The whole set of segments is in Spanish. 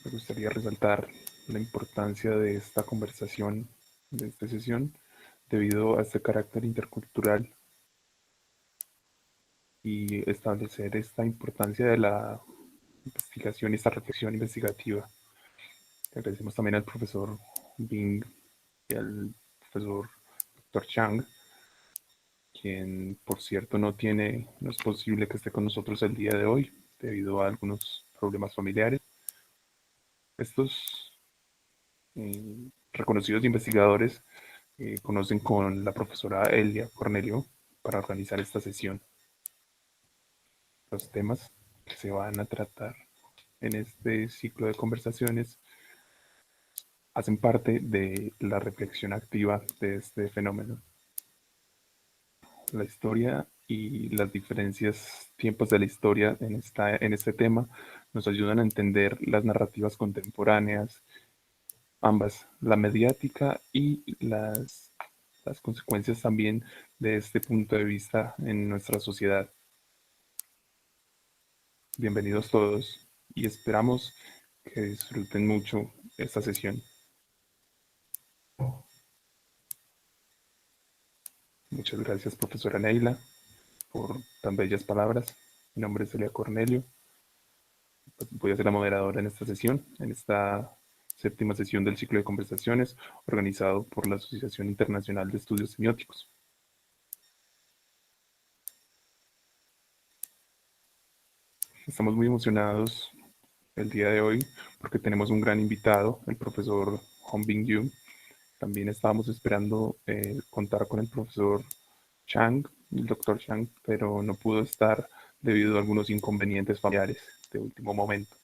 Me gustaría resaltar la importancia de esta conversación, de esta sesión, debido a este carácter intercultural y establecer esta importancia de la investigación y esta reflexión investigativa. Agradecemos también al profesor Bing y al profesor Dr. Chang, quien por cierto no es posible que esté con nosotros el día de hoy debido a algunos problemas familiares. Estos reconocidos investigadores conocen con la profesora Elia Cornelio para organizar esta sesión. Los temas que se van a tratar en este ciclo de conversaciones hacen parte de la reflexión activa de este fenómeno. La historia y las diferencias tiempos de la historia en este tema nos ayudan a entender las narrativas contemporáneas, ambas, la mediática y las consecuencias también de este punto de vista en nuestra sociedad. Bienvenidos todos y esperamos que disfruten mucho esta sesión. Muchas gracias, profesora Neila, por tan bellas palabras. Mi nombre es Elia Cornelio. Voy a ser la moderadora en esta sesión, en esta séptima sesión del ciclo de conversaciones organizado por la Asociación Internacional de Estudios Semióticos. Estamos muy emocionados el día de hoy porque tenemos un gran invitado, el profesor Hongbin Yu. También estábamos esperando contar con el profesor Chang, el doctor Chang, pero no pudo estar debido a algunos inconvenientes familiares de último momento.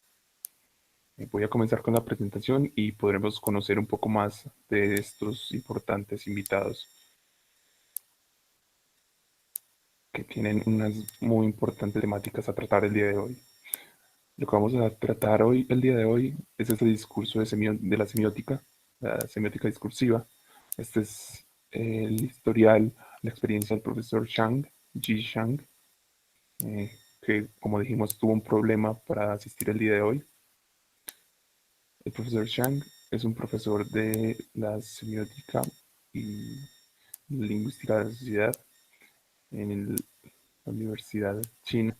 Voy a comenzar con la presentación y podremos conocer un poco más de estos importantes invitados que tienen unas muy importantes temáticas a tratar el día de hoy. Lo que vamos a tratar hoy, el día de hoy, es este discurso de la semiótica discursiva. Este es el historial, la experiencia del profesor Ji Chang, que como dijimos tuvo un problema para asistir el día de hoy. El profesor Chang es un profesor de la semiótica y lingüística de la sociedad en la Universidad China,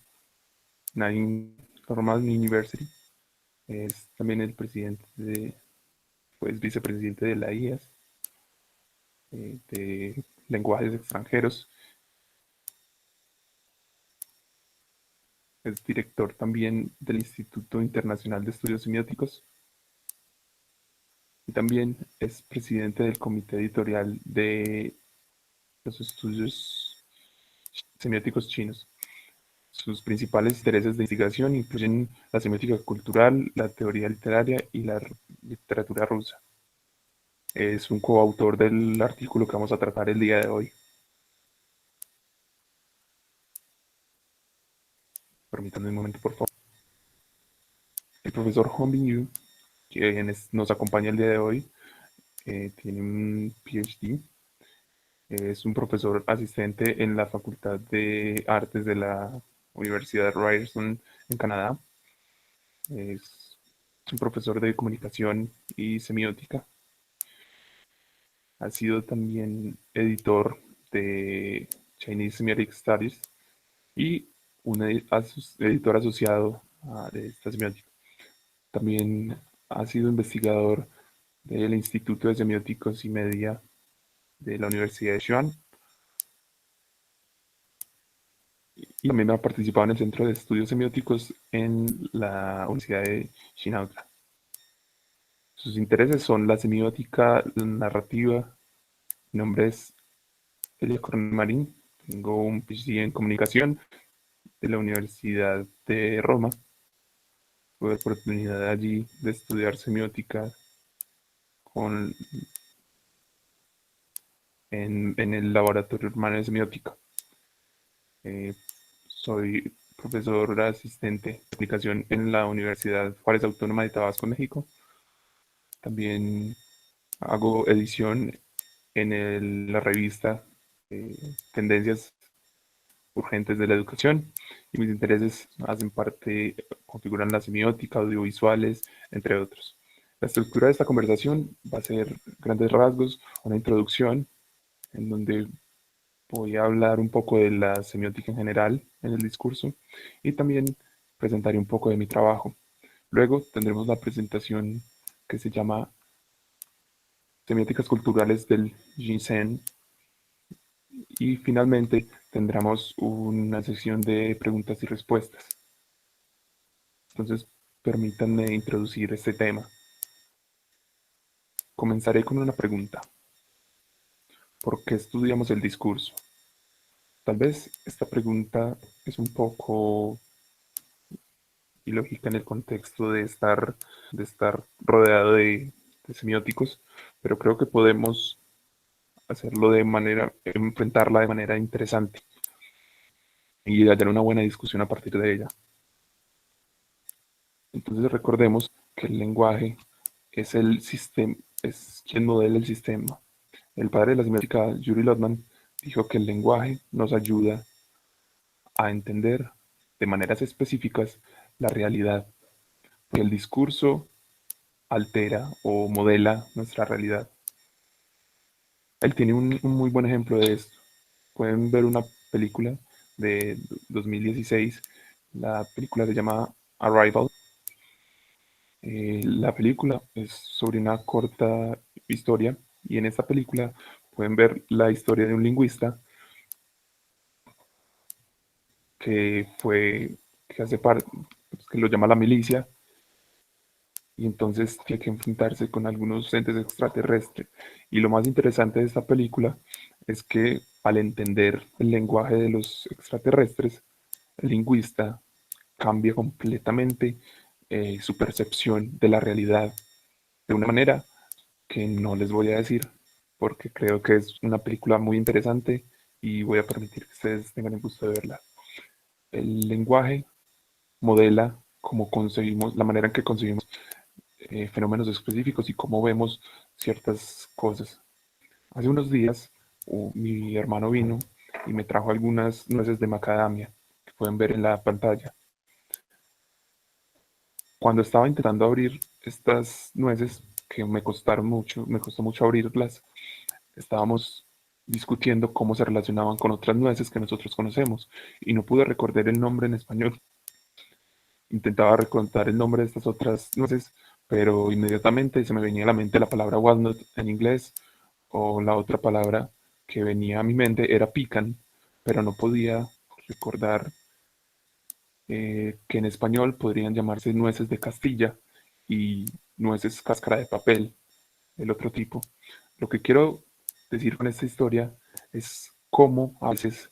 Nanying Normal University. Es también el presidente pues vicepresidente de la IAS, de lenguajes extranjeros. Es director también del Instituto Internacional de Estudios Semióticos y también es presidente del comité editorial de los estudios semióticos chinos. Sus principales intereses de investigación incluyen la semiótica cultural, la teoría literaria y la literatura rusa. Es un coautor del artículo que vamos a tratar el día de hoy. Permítanme un momento, por favor. El profesor Hongbin Yu, quien nos acompaña el día de hoy, tiene un PhD. Es un profesor asistente en la Facultad de Artes de la Universidad de Ryerson en Canadá. Es un profesor de comunicación y semiótica. Ha sido también editor de Chinese Semiotic Studies y un editor asociado de esta semiótica. También ha sido investigador del Instituto de Semióticos y Media de la Universidad de Xi'an y también ha participado en el Centro de Estudios Semióticos en la Universidad de Xinhua. Sus intereses son la semiótica, la narrativa. Mi nombre es Elia Coronel Marín, tengo un PhD en comunicación de la Universidad de Roma. Tuve la oportunidad allí de estudiar semiótica con, en el laboratorio hermano de semiótica. Soy profesor asistente de aplicación en la Universidad Juárez Autónoma de Tabasco, México. También hago edición en la revista Tendencias Urgentes de la Educación y mis intereses hacen parte, configuran la semiótica, audiovisuales, entre otros. La estructura de esta conversación va a ser grandes rasgos, una introducción en donde voy a hablar un poco de la semiótica en general en el discurso y también presentaré un poco de mi trabajo. Luego tendremos la presentación que se llama Semióticas culturales del Ginseng y finalmente tendremos una sesión de preguntas y respuestas. Entonces, permítanme introducir este tema. Comenzaré con una pregunta. ¿Por qué estudiamos el discurso? Tal vez esta pregunta es un poco ilógica en el contexto de estar rodeado de semióticos, pero creo que podemos hacerlo enfrentarla de manera interesante y hallar una buena discusión a partir de ella. Entonces recordemos que el lenguaje es el sistema, es quien modela el sistema. El padre de la semiótica, Yuri Lotman, dijo que el lenguaje nos ayuda a entender de maneras específicas la realidad, porque el discurso altera o modela nuestra realidad. Él tiene un muy buen ejemplo de esto. Pueden ver una película de 2016, la película se llama Arrival. La película es sobre una corta historia y en esta película pueden ver la historia de un lingüista que hace parte, que lo llama la milicia y entonces tiene que enfrentarse con algunos entes extraterrestres. Y lo más interesante de esta película es que al entender el lenguaje de los extraterrestres, el lingüista cambia completamente su percepción de la realidad de una manera que no les voy a decir porque creo que es una película muy interesante y voy a permitir que ustedes tengan el gusto de verla. El lenguaje modela cómo concebimos, la manera en que concebimos fenómenos específicos y cómo vemos ciertas cosas. Hace unos días mi hermano vino y me trajo algunas nueces de macadamia que pueden ver en la pantalla. Cuando estaba intentando abrir estas nueces, que me costó mucho abrirlas, estábamos discutiendo cómo se relacionaban con otras nueces que nosotros conocemos y no pude recordar el nombre en español. Intentaba recordar el nombre de estas otras nueces, pero inmediatamente se me venía a la mente la palabra walnut en inglés o la otra palabra que venía a mi mente era pecan, pero no podía recordar que en español podrían llamarse nueces de Castilla y nueces cáscara de papel, el otro tipo. Lo que quiero decir con esta historia es cómo a veces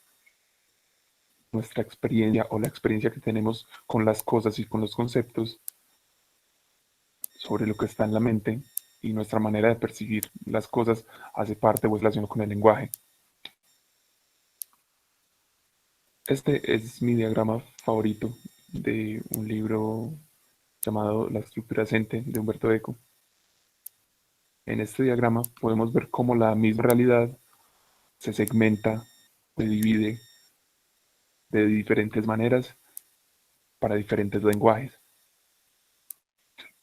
nuestra experiencia o la experiencia que tenemos con las cosas y con los conceptos sobre lo que está en la mente y nuestra manera de percibir las cosas hace parte o es relacionado con el lenguaje. Este es mi diagrama favorito de un libro llamado La estructura docente de Humberto Eco. En este diagrama podemos ver cómo la misma realidad se segmenta, se divide de diferentes maneras para diferentes lenguajes.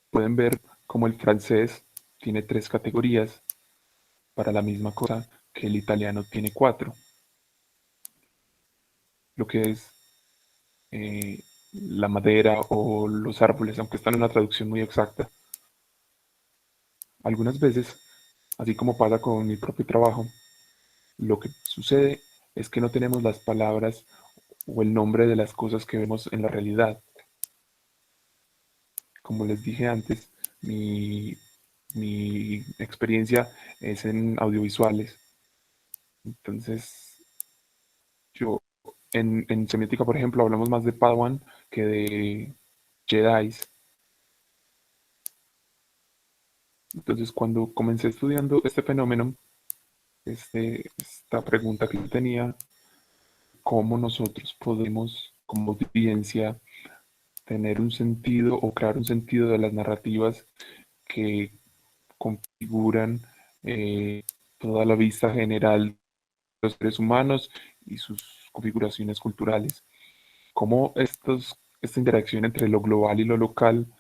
Pueden ver cómo el francés tiene 3 categorías para la misma cosa que el italiano tiene 4, lo que es la madera o los árboles, aunque están en una traducción muy exacta. Algunas veces, así como pasa con mi propio trabajo, lo que sucede es que no tenemos las palabras o el nombre de las cosas que vemos en la realidad. Como les dije antes, mi experiencia es en audiovisuales. Entonces, yo en semiótica, por ejemplo, hablamos más de Padawan que de Jedis. Entonces, cuando comencé estudiando este fenómeno, esta pregunta que yo tenía, cómo nosotros podemos, como audiencia, tener un sentido o crear un sentido de las narrativas que configuran toda la vista general de los seres humanos y sus configuraciones culturales. Cómo esta interacción entre lo global y lo local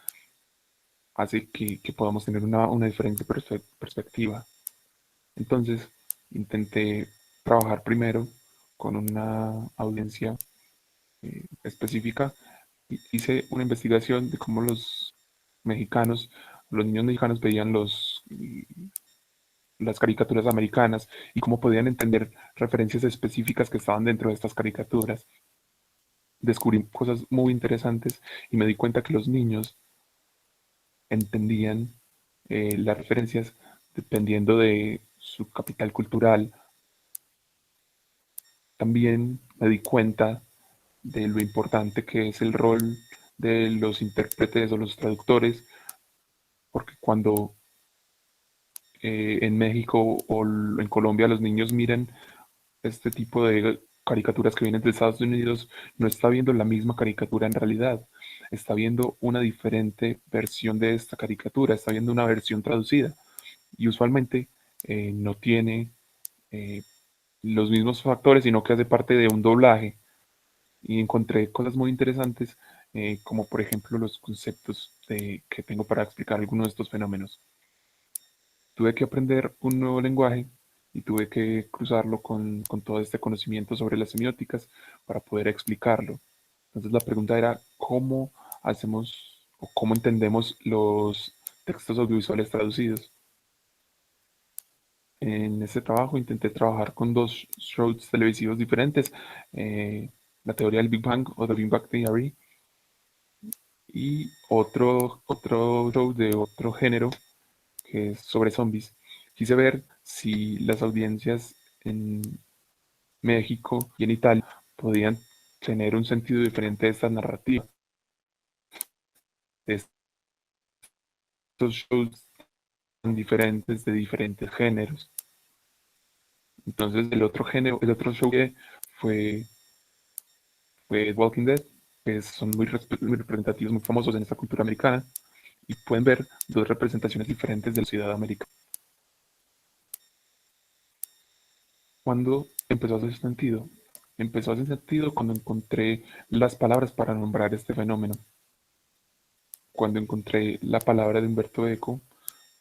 hace que podamos tener una diferente perspectiva. Entonces, intenté trabajar primero con una audiencia específica. Hice una investigación de cómo los niños mexicanos veían las caricaturas americanas y cómo podían entender referencias específicas que estaban dentro de estas caricaturas. Descubrí cosas muy interesantes y me di cuenta que los niños entendían las referencias dependiendo de su capital cultural. También me di cuenta de lo importante que es el rol de los intérpretes o los traductores, porque cuando en México o en Colombia los niños miran este tipo de caricaturas que vienen de Estados Unidos, no está viendo la misma caricatura en realidad, está viendo una diferente versión de esta caricatura, está viendo una versión traducida y usualmente no tiene eh, los mismos factores, sino que hace parte de un doblaje. Y encontré cosas muy interesantes, como por ejemplo los conceptos que tengo para explicar algunos de estos fenómenos. Tuve que aprender un nuevo lenguaje y tuve que cruzarlo con todo este conocimiento sobre las semióticas para poder explicarlo. Entonces la pregunta era, ¿cómo hacemos o cómo entendemos los textos audiovisuales traducidos? En ese trabajo intenté trabajar con dos shows televisivos diferentes, eh, la teoría del Big Bang o The Big Bang Theory y otro show de otro género que es sobre zombies. Quise ver si las audiencias en México y en Italia podían tener un sentido diferente de esta narrativa, de estos shows tan diferentes de diferentes géneros. Entonces el otro show que fue, fue Walking Dead, que son muy representativos, muy famosos en esta cultura americana, y pueden ver dos representaciones diferentes de la sociedad americana. Cuando empezó a hacer sentido? Empezó a hacer sentido cuando encontré las palabras para nombrar este fenómeno. Cuando encontré la palabra de Humberto Eco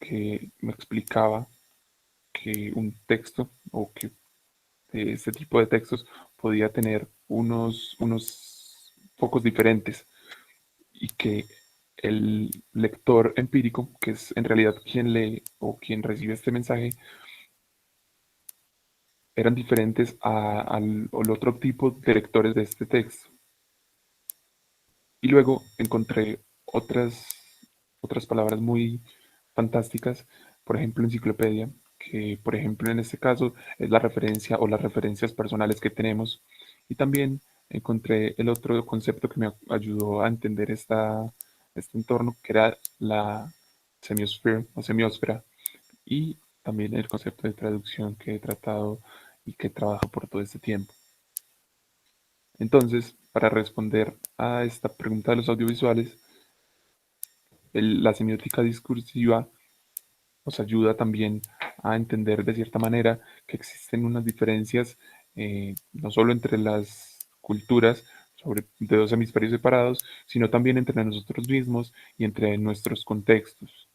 que me explicaba que un texto o que este tipo de textos podía tener unos focos diferentes y que el lector empírico, que es en realidad quien lee o quien recibe este mensaje, eran diferentes al otro tipo de lectores de este texto. Y luego encontré otras palabras muy fantásticas, por ejemplo, enciclopedia, que por ejemplo en este caso es la referencia o las referencias personales que tenemos. Y también encontré el otro concepto que me ayudó a entender este entorno, que era la semiosfera o semiosfera, y también el concepto de traducción que he tratado y que trabajo por todo este tiempo. Entonces, para responder a esta pregunta de los audiovisuales, la semiótica discursiva nos ayuda también a entender de cierta manera que existen unas diferencias no solo entre las culturas de dos hemisferios separados, sino también entre nosotros mismos y entre nuestros contextos.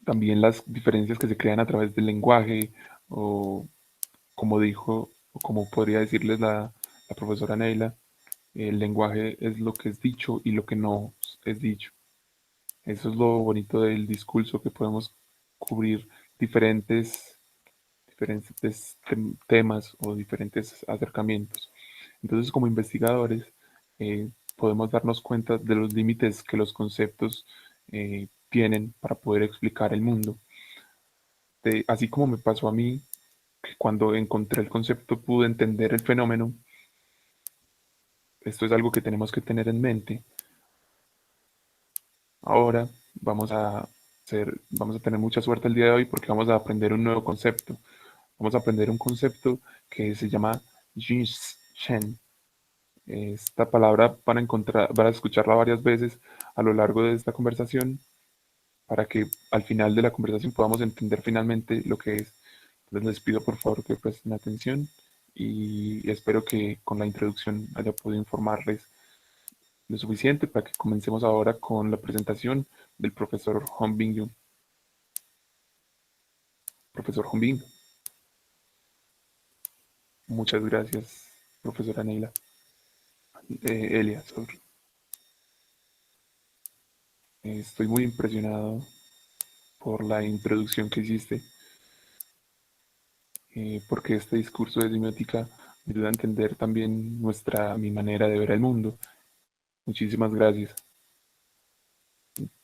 También las diferencias que se crean a través del lenguaje o como dijo, o como podría decirles la profesora Neila, el lenguaje es lo que es dicho y lo que no es dicho. Eso es lo bonito del discurso, que podemos cubrir diferentes temas o diferentes acercamientos. Entonces, como investigadores, podemos darnos cuenta de los límites que los conceptos tienen para poder explicar el mundo. Así como me pasó a mí, que cuando encontré el concepto pude entender el fenómeno. Esto es algo que tenemos que tener en mente. Ahora vamos a tener mucha suerte el día de hoy porque vamos a aprender un nuevo concepto. Vamos a aprender un concepto que se llama Shen. Esta palabra van a escucharla varias veces a lo largo de esta conversación para que al final de la conversación podamos entender finalmente lo que es. Entonces les pido por favor que presten atención y espero que con la introducción haya podido informarles lo suficiente para que comencemos ahora con la presentación del profesor Hongbin Yoon. Profesor Hongbin, muchas gracias, profesora Neila. Elia, sorry. Estoy muy impresionado por la introducción que hiciste, porque este discurso de semiótica me ayuda a entender también mi manera de ver el mundo. Muchísimas gracias.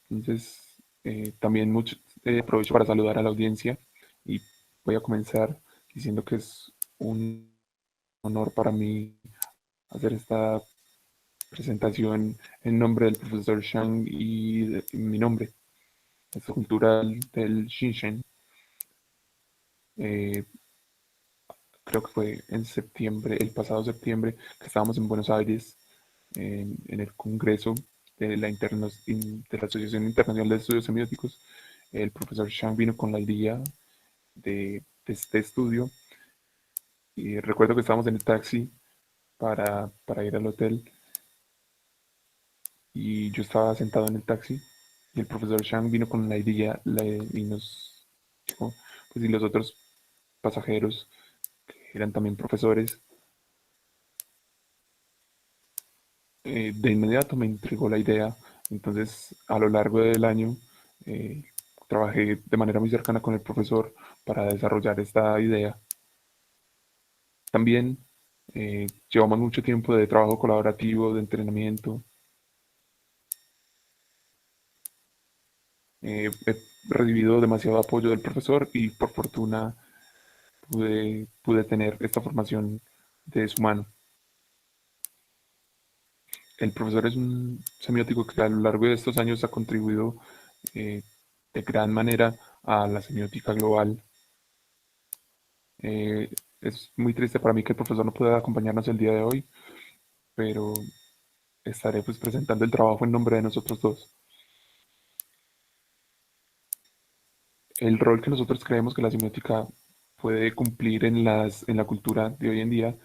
Entonces, también aprovecho para saludar a la audiencia y voy a comenzar diciendo que es un honor para mí hacer esta presentación en nombre del profesor Shang y de mi nombre, es cultural del Xinjiang. Eh, Creo que fue en septiembre, el pasado septiembre, que estábamos en Buenos Aires en el Congreso de la Asociación Internacional de Estudios Semióticos. El profesor Shang vino con la idea de este estudio y recuerdo que estábamos en el taxi para ir al hotel y yo estaba sentado en el taxi y el profesor Shang vino con la idea y nos dijo, pues y los otros pasajeros que eran también profesores, de inmediato me entregó la idea. Entonces, a lo largo del año, eh, trabajé de manera muy cercana con el profesor para desarrollar esta idea. También llevamos mucho tiempo de trabajo colaborativo, de entrenamiento. He recibido demasiado apoyo del profesor y por fortuna pude tener esta formación de su mano. El profesor es un semiótico que a lo largo de estos años ha contribuido eh, de gran manera a la semiótica global. Es muy triste para mí que el profesor no pueda acompañarnos el día de hoy, pero estaré pues presentando el trabajo en nombre de nosotros dos. El rol que nosotros creemos que la semiótica puede cumplir en la cultura de hoy en día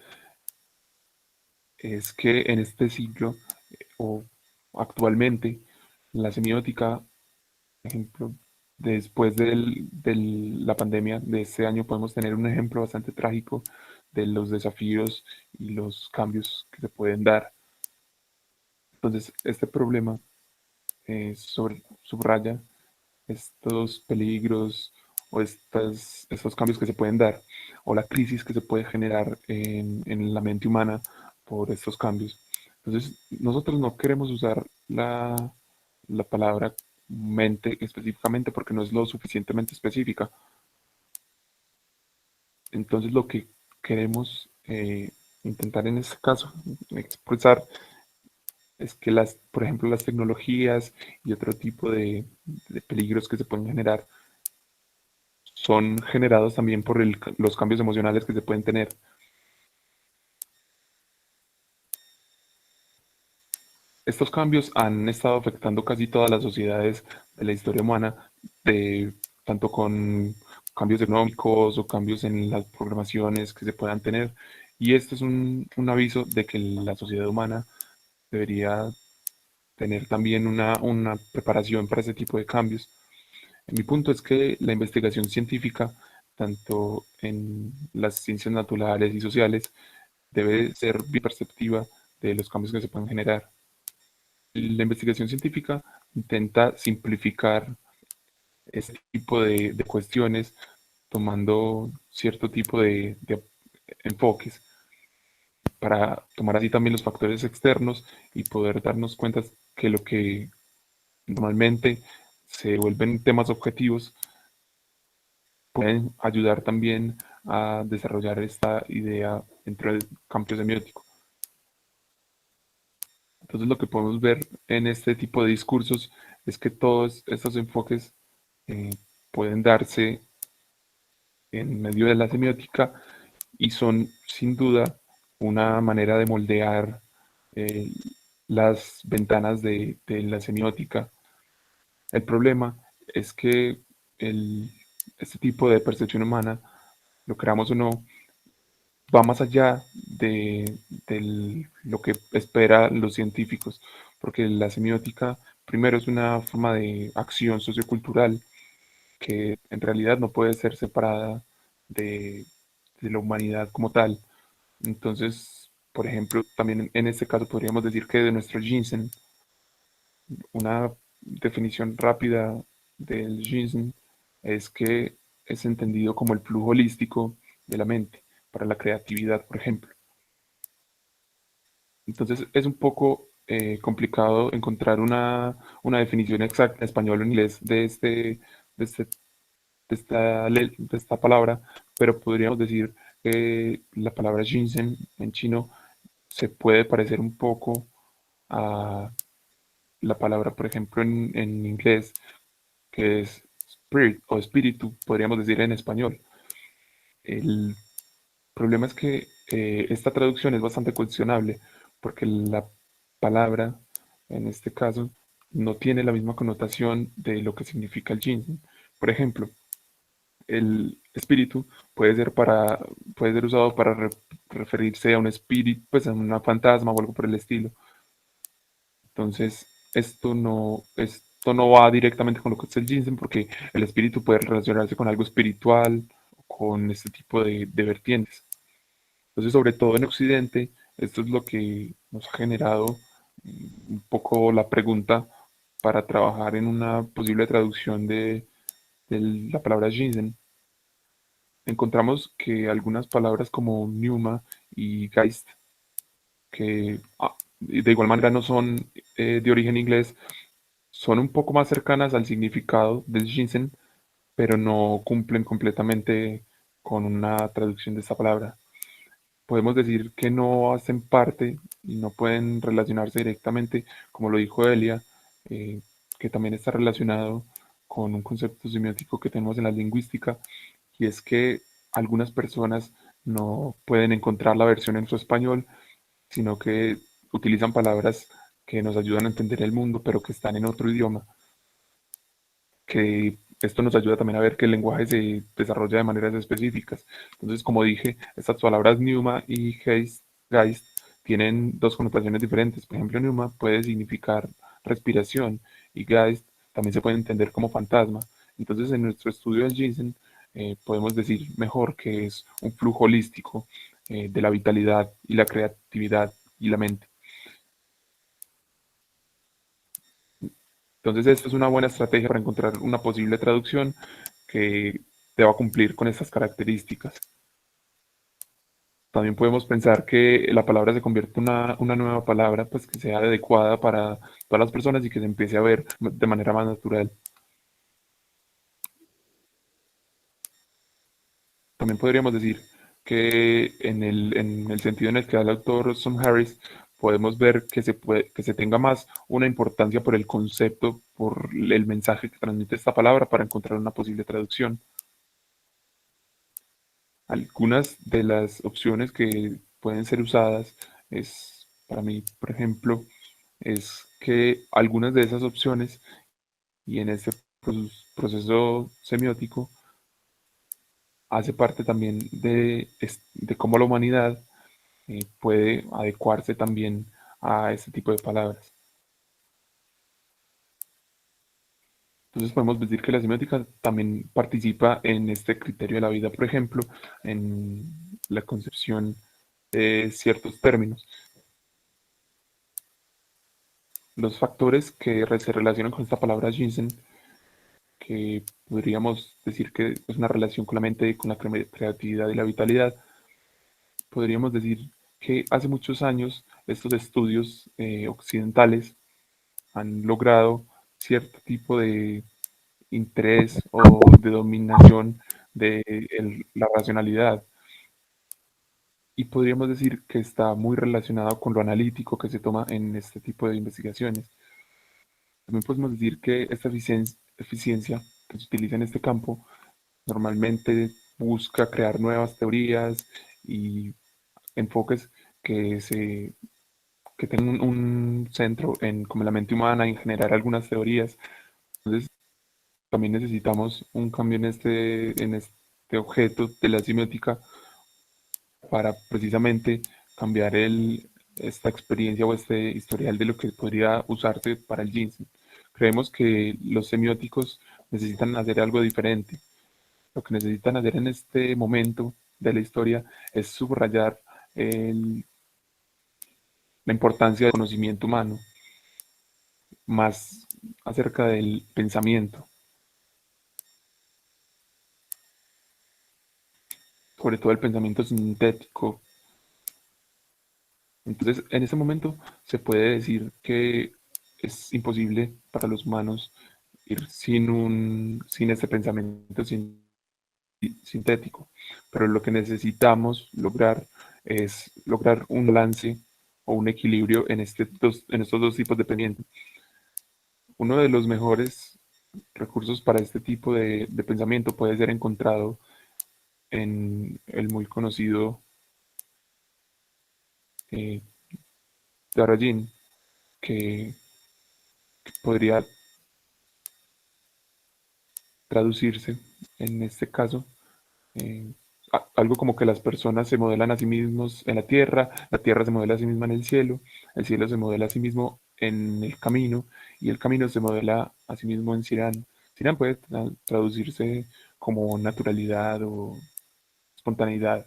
es que en este siglo o actualmente la semiótica, por ejemplo, después de la pandemia de este año podemos tener un ejemplo bastante trágico de los desafíos y los cambios que se pueden dar. Entonces, este problema subraya estos peligros o estos cambios que se pueden dar o la crisis que se puede generar en la mente humana por estos cambios. Entonces, nosotros no queremos usar la palabra mente específicamente porque no es lo suficientemente específica. Entonces, lo que queremos intentar en este caso expresar es que por ejemplo, las tecnologías y otro tipo de peligros que se pueden generar son generados también por los cambios emocionales que se pueden tener. Estos cambios han estado afectando casi todas las sociedades de la historia humana, tanto con cambios económicos o cambios en las programaciones que se puedan tener. Y este es un aviso de que la sociedad humana debería tener también una preparación para ese tipo de cambios. Mi punto es que la investigación científica, tanto en las ciencias naturales y sociales, debe ser bien perceptiva de los cambios que se pueden generar. La investigación científica intenta simplificar este tipo de cuestiones tomando cierto tipo de enfoques para tomar así también los factores externos y poder darnos cuenta que lo que normalmente se vuelven temas objetivos pueden ayudar también a desarrollar esta idea dentro del campo semiótico. Entonces lo que podemos ver en este tipo de discursos es que todos estos enfoques eh, pueden darse en medio de la semiótica y son sin duda una manera de moldear eh, las ventanas de la semiótica. El problema es que el, este tipo de percepción humana, lo creamos o no, va más allá de lo que esperan los científicos, porque la semiótica primero es una forma de acción sociocultural que en realidad no puede ser separada de, de la humanidad como tal. Entonces, por ejemplo, también en este caso podríamos decir que de nuestro ginseng, una definición rápida del ginseng es que es entendido como el flujo holístico de la mente para la creatividad, por ejemplo. Entonces es un poco complicado encontrar una definición exacta en español o en inglés de, este, de esta palabra, pero podríamos decir que la palabra ginseng en chino se puede parecer un poco a la palabra, por ejemplo, en inglés, que es spirit o espíritu, podríamos decir en español. El problema es que esta traducción es bastante cuestionable porque la palabra, en este caso, no tiene la misma connotación de lo que significa el ginseng. Por ejemplo, el espíritu puede ser usado para referirse a un espíritu, pues a una fantasma o algo por el estilo. Entonces, esto no va directamente con lo que es el ginseng porque el espíritu puede relacionarse con algo espiritual, con este tipo de vertientes. Entonces, sobre todo en Occidente, esto es lo que nos ha generado un poco la pregunta para trabajar en una posible traducción de la palabra ginseng. Encontramos que algunas palabras como Pneuma y Geist, que de igual manera no son de origen inglés, son un poco más cercanas al significado del ginseng, pero no cumplen completamente con una traducción de esta palabra. Podemos decir que no hacen parte y no pueden relacionarse directamente, como lo dijo Elia, eh, que también está relacionado con un concepto semiótico que tenemos en la lingüística, y es que algunas personas no pueden encontrar la versión en su español, sino que utilizan palabras que nos ayudan a entender el mundo, pero que están en otro idioma, que esto nos ayuda también a ver que el lenguaje se desarrolla de maneras específicas. Entonces, como dije, estas palabras Pneuma y Geist tienen dos connotaciones diferentes. Por ejemplo, Pneuma puede significar respiración y Geist también se puede entender como fantasma. Entonces, en nuestro estudio del ginseng, podemos decir mejor que es un flujo holístico de la vitalidad y la creatividad y la mente. Entonces, esta es una buena estrategia para encontrar una posible traducción que deba cumplir con estas características. También podemos pensar que la palabra se convierte en una nueva palabra, pues que sea adecuada para todas las personas y que se empiece a ver de manera más natural. También podríamos decir que en el sentido en el que da el autor Sam Harris, podemos ver que se tenga más una importancia por el concepto, por el mensaje que transmite esta palabra para encontrar una posible traducción. Algunas de las opciones que pueden ser usadas es, para mí, por ejemplo, es que algunas de esas opciones y en este proceso semiótico hace parte también de cómo la humanidad puede adecuarse también a este tipo de palabras. Entonces podemos decir que la semiótica también participa en este criterio de la vida, por ejemplo, en la concepción de ciertos términos. Los factores que se relacionan con esta palabra ginseng, que podríamos decir que es una relación con la mente, con la creatividad y la vitalidad, podríamos decir que hace muchos años estos estudios occidentales han logrado cierto tipo de interés o de dominación de la racionalidad. Y podríamos decir que está muy relacionado con lo analítico que se toma en este tipo de investigaciones. También podemos decir que esta eficiencia que se utiliza en este campo normalmente busca crear nuevas teorías y enfoques que, se, que tengan un centro en como la mente humana y en generar algunas teorías. Entonces, también necesitamos un cambio en este objeto de la semiótica para precisamente cambiar esta experiencia o este historial de lo que podría usarse para el ginseng. Creemos que los semióticos necesitan hacer algo diferente. Lo que necesitan hacer en este momento de la historia es subrayar el- la importancia del conocimiento humano, más acerca del pensamiento, sobre todo el pensamiento sintético. Entonces, en ese momento se puede decir que es imposible para los humanos ir sin este pensamiento sintético, pero lo que necesitamos lograr es lograr un balance o un equilibrio en estos dos tipos de pensamiento. Uno de los mejores recursos para este tipo de pensamiento puede ser encontrado en el muy conocido eh, Darajin, que podría traducirse en este caso eh, algo como que las personas se modelan a sí mismos en la tierra se modela a sí misma en el cielo se modela a sí mismo en el camino y el camino se modela a sí mismo en Sirán. Sirán puede traducirse como naturalidad o espontaneidad.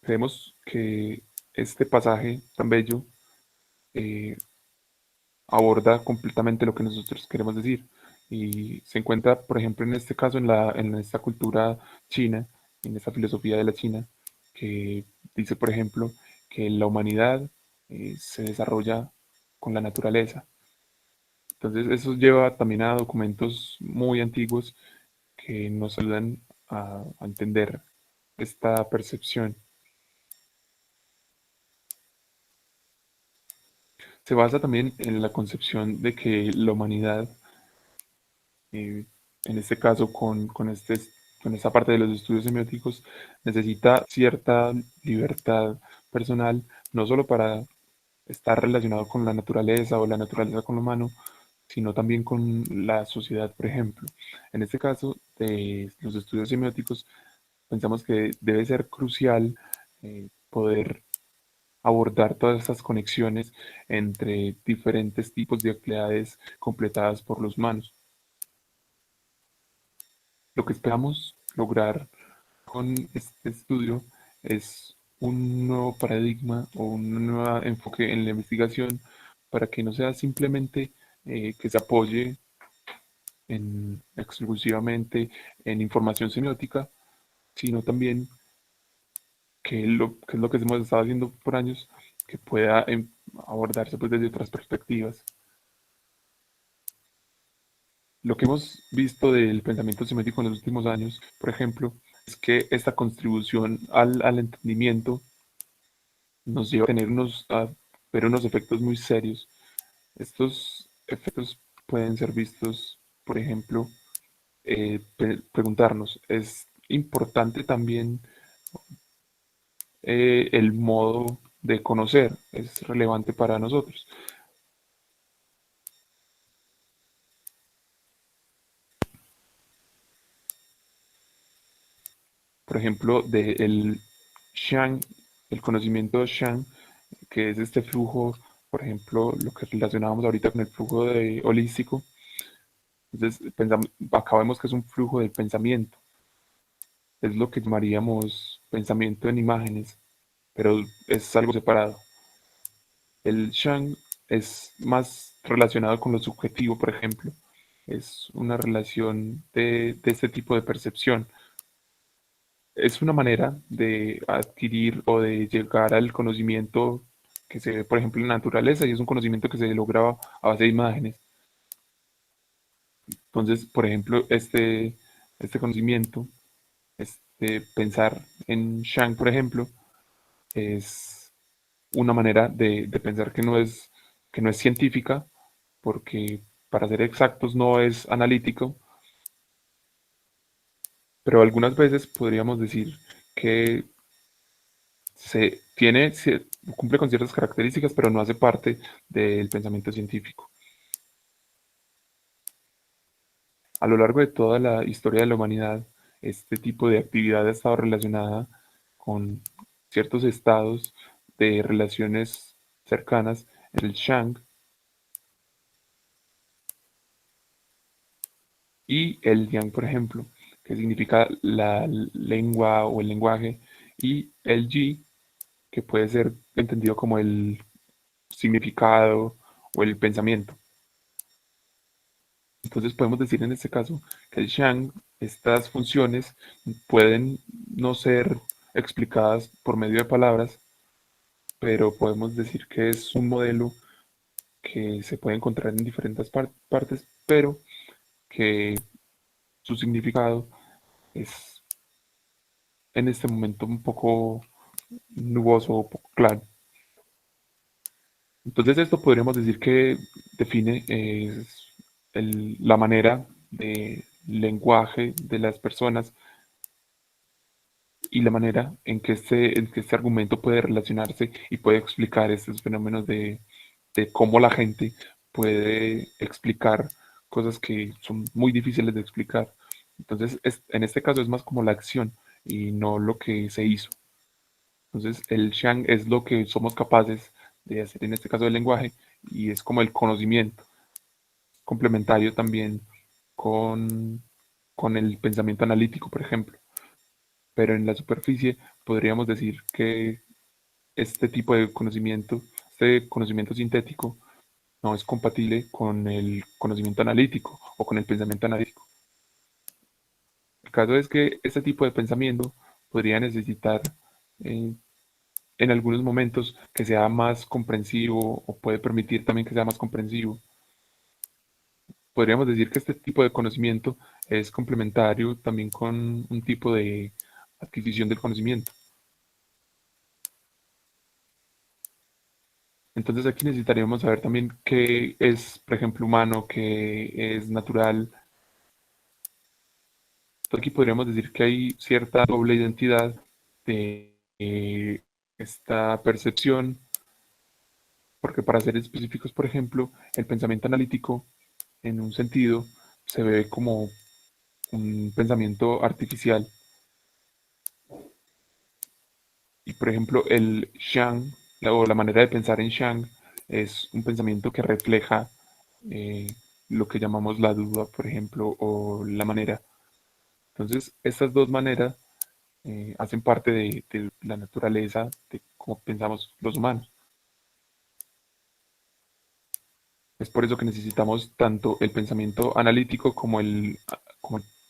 Creemos que este pasaje tan bello eh, aborda completamente lo que nosotros queremos decir. Y se encuentra, por ejemplo, en este caso, en esta cultura china, en esta filosofía de la China, que dice, por ejemplo, que la humanidad se desarrolla con la naturaleza. Entonces, eso lleva también a documentos muy antiguos que nos ayudan a entender esta percepción. Se basa también en la concepción de que la humanidad eh, en este caso con esta parte de los estudios semióticos, necesita cierta libertad personal, no solo para estar relacionado con la naturaleza o la naturaleza con lo humano, sino también con la sociedad, por ejemplo. En este caso de los estudios semióticos, pensamos que debe ser crucial poder abordar todas estas conexiones entre diferentes tipos de actividades completadas por los humanos. Lo que esperamos lograr con este estudio es un nuevo paradigma o un nuevo enfoque en la investigación para que no sea simplemente que se apoye exclusivamente en información semiótica, sino también que es lo que hemos estado haciendo por años, que pueda abordarse pues, desde otras perspectivas. Lo que hemos visto del pensamiento semiótico en los últimos años, por ejemplo, es que esta contribución al entendimiento nos lleva a tener a ver unos efectos muy serios. Estos efectos pueden ser vistos, por ejemplo, preguntarnos, ¿es importante también el modo de conocer? ¿Es relevante para nosotros? Por ejemplo, del Shang, el conocimiento Shang, que es este flujo, por ejemplo, lo que relacionábamos ahorita con el flujo holístico. Entonces, acá vemos que es un flujo del pensamiento, es lo que llamaríamos pensamiento en imágenes, pero es algo separado. El Shang es más relacionado con lo subjetivo, por ejemplo. Es una relación de este tipo de percepción. Es una manera de adquirir o de llegar al conocimiento que se ve, por ejemplo, en la naturaleza y es un conocimiento que se logra a base de imágenes. Entonces, por ejemplo, este conocimiento, pensar en Shang, por ejemplo, es una manera de pensar que no es científica, porque para ser exactos no es analítico, pero algunas veces podríamos decir que cumple con ciertas características, pero no hace parte del pensamiento científico. A lo largo de toda la historia de la humanidad, este tipo de actividad ha estado relacionada con ciertos estados de relaciones cercanas, el Shang, y el Yang, por ejemplo, que significa la lengua o el lenguaje, y el Ji, que puede ser entendido como el significado o el pensamiento. Entonces podemos decir en este caso que el Shang, estas funciones pueden no ser explicadas por medio de palabras, pero podemos decir que es un modelo que se puede encontrar en diferentes partes, pero que su significado es en este momento un poco nuboso o poco claro. Entonces esto podríamos decir que define la manera de lenguaje de las personas y la manera en que este argumento puede relacionarse y puede explicar estos fenómenos de cómo la gente puede explicar cosas que son muy difíciles de explicar. Entonces, en este caso es más como la acción y no lo que se hizo. Entonces, el Shang es lo que somos capaces de hacer en este caso del lenguaje y es como el conocimiento complementario también con, con el pensamiento analítico, por ejemplo. Pero en la superficie podríamos decir que este tipo de conocimiento, este conocimiento sintético, no es compatible con el conocimiento analítico o con el pensamiento analítico. El caso es que este tipo de pensamiento podría necesitar eh, en algunos momentos que sea más comprensivo o puede permitir también que sea más comprensivo. Podríamos decir que este tipo de conocimiento es complementario también con un tipo de adquisición del conocimiento. Entonces aquí necesitaríamos saber también qué es, por ejemplo, humano, qué es natural. Entonces aquí podríamos decir que hay cierta doble identidad de esta percepción, porque para ser específicos, por ejemplo, el pensamiento analítico, en un sentido, se ve como un pensamiento artificial. Y por ejemplo, el Shang, o la manera de pensar en Shang, es un pensamiento que refleja eh, lo que llamamos la duda, por ejemplo, o la manera. Entonces, estas dos maneras hacen parte de la naturaleza de cómo pensamos los humanos. Es por eso que necesitamos tanto el pensamiento analítico como el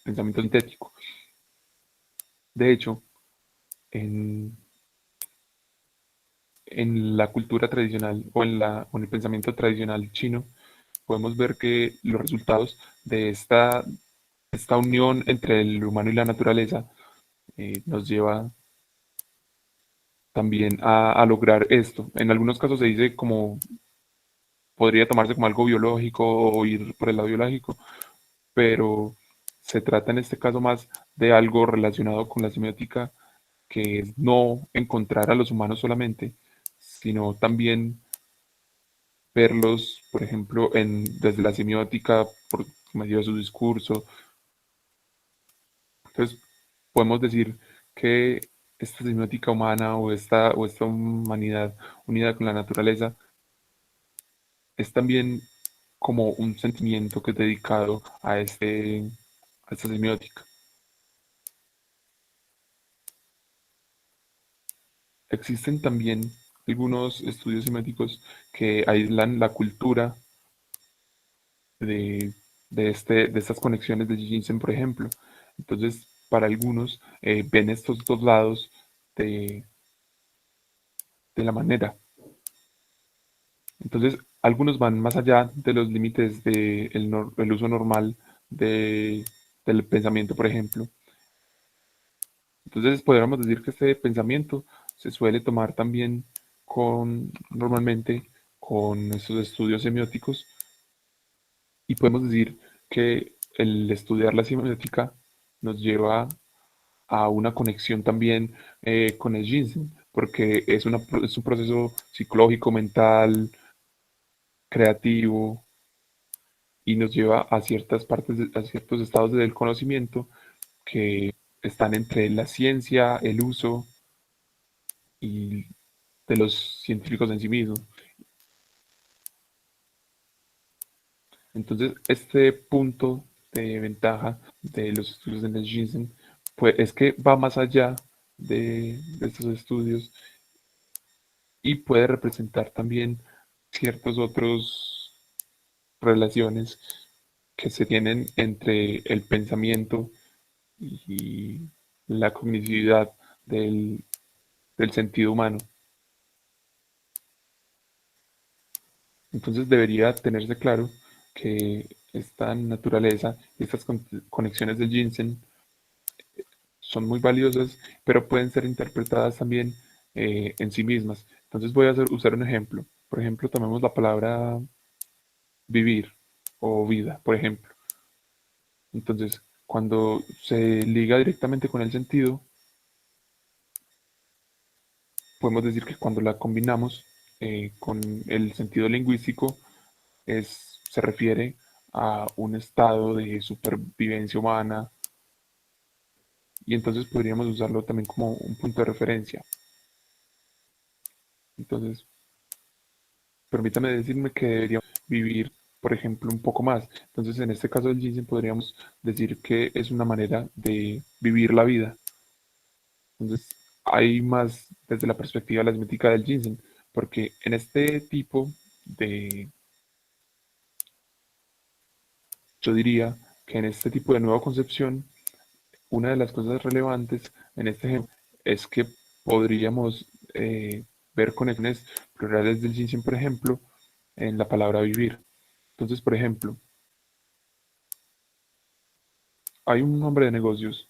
pensamiento sintético. De hecho, en, en la cultura tradicional o en el pensamiento tradicional chino, podemos ver que los resultados de esta unión entre el humano y la naturaleza nos lleva también a lograr esto. En algunos casos se dice como podría tomarse como algo biológico o ir por el lado biológico, pero se trata en este caso más de algo relacionado con la semiótica, que es no encontrar a los humanos solamente, sino también verlos, por ejemplo, desde la semiótica, por medio de su discurso. Entonces, podemos decir que esta semiótica humana o esta humanidad unida con la naturaleza es también como un sentimiento que es dedicado a esta semiótica. Existen también algunos estudios semióticos que aíslan la cultura de, de estas conexiones de Ginseng, por ejemplo. Entonces, para algunos ven estos dos lados de, de la manera. Entonces, algunos van más allá de los límites del uso normal de, del pensamiento, por ejemplo. Entonces, podríamos decir que este pensamiento se suele tomar también normalmente con estos estudios semióticos y podemos decir que el estudiar la semiótica nos lleva a una conexión también con el ginseng, porque es un proceso psicológico, mental, creativo y nos lleva a ciertas partes, a ciertos estados del conocimiento que están entre la ciencia, el uso. y de los científicos en sí mismos. Entonces, este punto de ventaja de los estudios de Nels Ginseng, pues es que va más allá de estos estudios y puede representar también ciertos otros relaciones que se tienen entre el pensamiento y la cognitividad del sentido humano. Entonces debería tenerse claro que esta naturaleza, estas conexiones del ginseng son muy valiosas, pero pueden ser interpretadas también en sí mismas. Entonces voy a usar un ejemplo. Por ejemplo, tomemos la palabra vivir o vida, por ejemplo. Entonces, cuando se liga directamente con el sentido, podemos decir que cuando la combinamos con el sentido lingüístico, se refiere a un estado de supervivencia humana y entonces podríamos usarlo también como un punto de referencia. Entonces, permítame decirme que deberíamos vivir, por ejemplo, un poco más. Entonces, en este caso del ginseng podríamos decir que es una manera de vivir la vida. Entonces, hay más desde la perspectiva de la esmética del ginseng, porque en este tipo de, yo diría que en este tipo de nueva concepción, una de las cosas relevantes en este ejemplo es que podríamos ver conexiones plurales del ginseng, por ejemplo, en la palabra vivir. Entonces, por ejemplo, hay un hombre de negocios,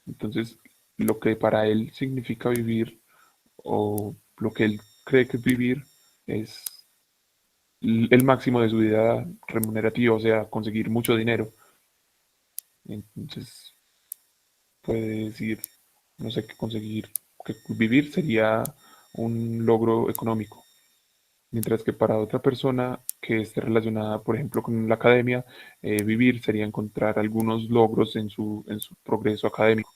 entonces lo que para él significa vivir o lo que él cree que es vivir es el máximo de su vida remunerativa, o sea, conseguir mucho dinero. Entonces puede decir, no sé, qué conseguir, que vivir sería un logro económico, mientras que para otra persona que esté relacionada, por ejemplo, con la academia, vivir sería encontrar algunos logros en su progreso académico.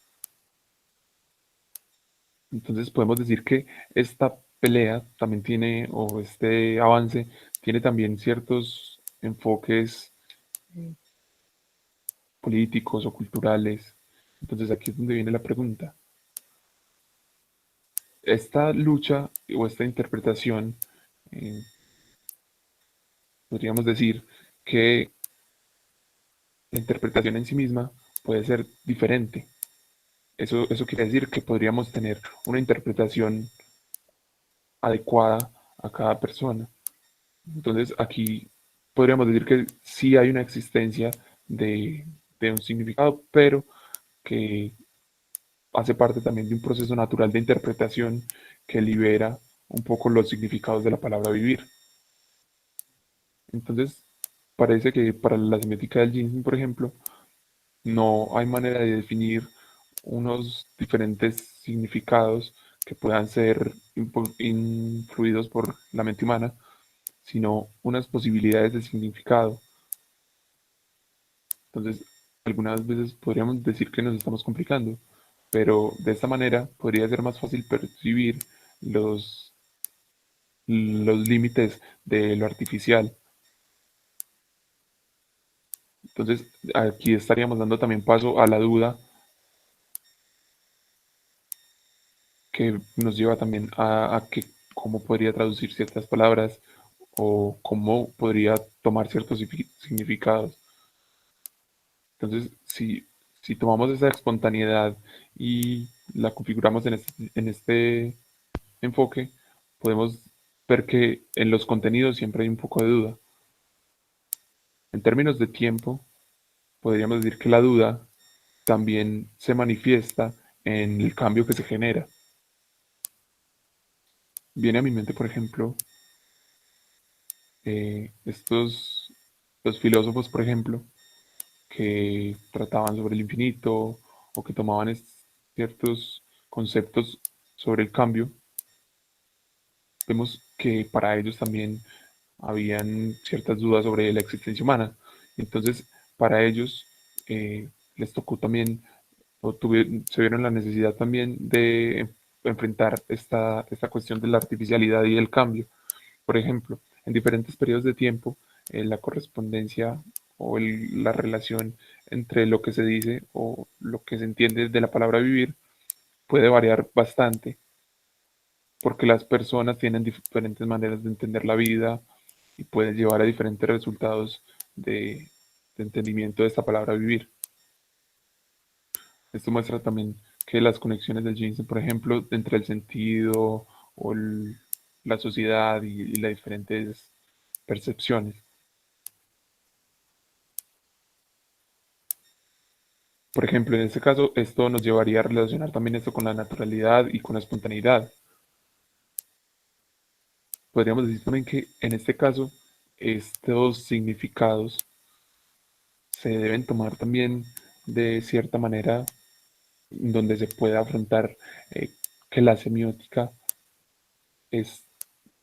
Entonces podemos decir que esta pelea también tiene, o este avance, tiene también ciertos enfoques políticos o culturales. Entonces aquí es donde viene la pregunta. Esta lucha o esta interpretación, eh, podríamos decir que la interpretación en sí misma puede ser diferente. Eso quiere decir que podríamos tener una interpretación adecuada a cada persona. Entonces aquí podríamos decir que sí hay una existencia de un significado, pero que hace parte también de un proceso natural de interpretación que libera un poco los significados de la palabra vivir. Entonces, parece que para la semiótica del ginseng, por ejemplo, no hay manera de definir unos diferentes significados que puedan ser influidos por la mente humana, sino unas posibilidades de significado. Entonces, algunas veces podríamos decir que nos estamos complicando, pero de esta manera podría ser más fácil percibir los, los límites de lo artificial. Entonces, aquí estaríamos dando también paso a la duda que nos lleva también a que cómo podría traducir ciertas palabras o cómo podría tomar ciertos significados. Entonces, si tomamos esa espontaneidad y la configuramos en este enfoque, podemos ver que en los contenidos siempre hay un poco de duda. En términos de tiempo, podríamos decir que la duda también se manifiesta en el cambio que se genera. Viene a mi mente, por ejemplo, estos, los filósofos, por ejemplo, que trataban sobre el infinito o que tomaban ciertos conceptos sobre el cambio, vemos que para ellos también habían ciertas dudas sobre la existencia humana. Entonces, para ellos les tocó también, se vieron la necesidad también de enfrentar esta cuestión de la artificialidad y el cambio. Por ejemplo, en diferentes periodos de tiempo, la correspondencia o la relación entre lo que se dice o lo que se entiende de la palabra vivir puede variar bastante, porque las personas tienen diferentes maneras de entender la vida y pueden llevar a diferentes resultados de entendimiento de esta palabra vivir. Esto muestra también que las conexiones del Ginseng, por ejemplo, entre el sentido o la sociedad y las diferentes percepciones. Por ejemplo, en este caso, esto nos llevaría a relacionar también esto con la naturalidad y con la espontaneidad. Podríamos decir también que en este caso, estos significados se deben tomar también de cierta manera donde se pueda afrontar que la semiótica es,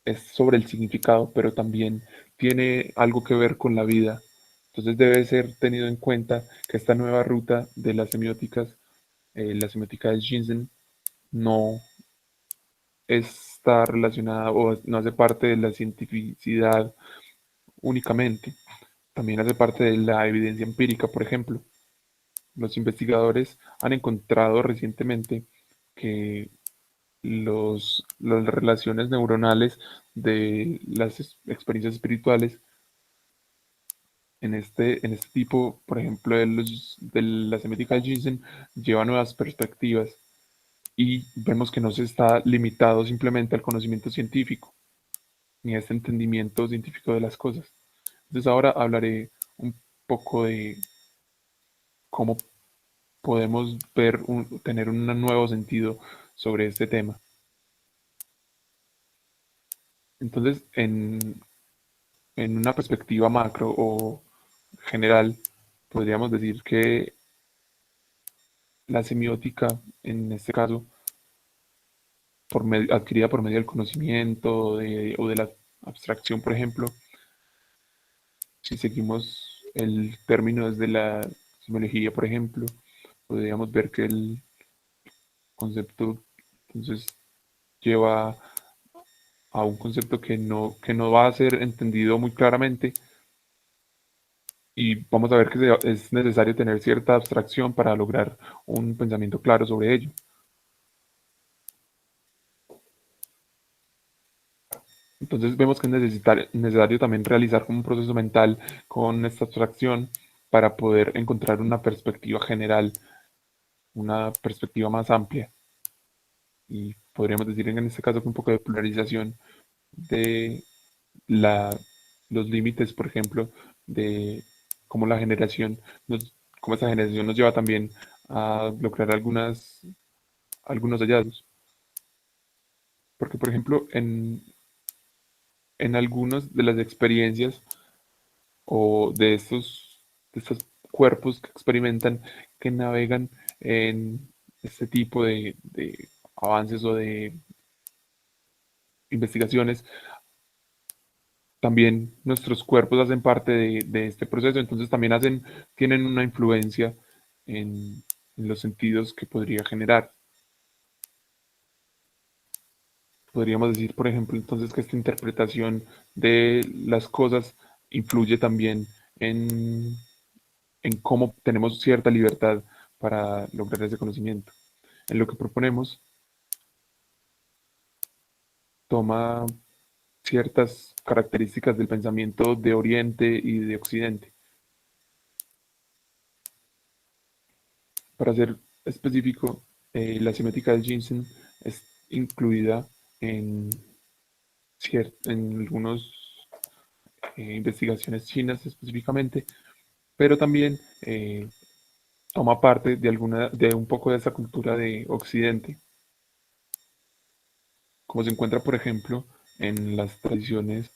es sobre el significado, pero también tiene algo que ver con la vida. Entonces debe ser tenido en cuenta que esta nueva ruta de las semióticas, la semiótica del Ginseng, no está relacionada o no hace parte de la cientificidad únicamente, también hace parte de la evidencia empírica, por ejemplo. Los investigadores han encontrado recientemente que las relaciones neuronales de las experiencias espirituales en este tipo, por ejemplo, de la semiótica de Ginseng, lleva nuevas perspectivas y vemos que no se está limitado simplemente al conocimiento científico ni a este entendimiento científico de las cosas. Entonces ahora hablaré un poco de cómo podemos tener un nuevo sentido sobre este tema. Entonces, en una perspectiva macro o general, podríamos decir que la semiótica, en este caso, adquirida por medio del conocimiento o de la abstracción, por ejemplo, si seguimos el término desde la semiología, por ejemplo, podríamos ver que el concepto entonces lleva a un concepto que no va a ser entendido muy claramente y vamos a ver que es necesario tener cierta abstracción para lograr un pensamiento claro sobre ello. Entonces vemos que es necesario también realizar un proceso mental con esta abstracción para poder encontrar una perspectiva general, una perspectiva más amplia. Y podríamos decir en este caso que un poco de polarización de la, los límites, por ejemplo, de cómo la generación, cómo esa generación nos lleva también a lograr algunos hallazgos. Porque, por ejemplo, en algunas de las experiencias o de estos cuerpos que experimentan, que navegan en este tipo de avances o de investigaciones, también nuestros cuerpos hacen parte de este proceso, entonces también tienen una influencia en los sentidos que podría generar. Podríamos decir, por ejemplo, entonces que esta interpretación de las cosas influye también en, en cómo tenemos cierta libertad para lograr ese conocimiento. En lo que proponemos, toma ciertas características del pensamiento de Oriente y de Occidente. Para ser específico, la semiótica del Ginseng es incluida en, en algunas investigaciones chinas específicamente, pero también toma parte de un poco de esa cultura de Occidente, como se encuentra, por ejemplo, en las tradiciones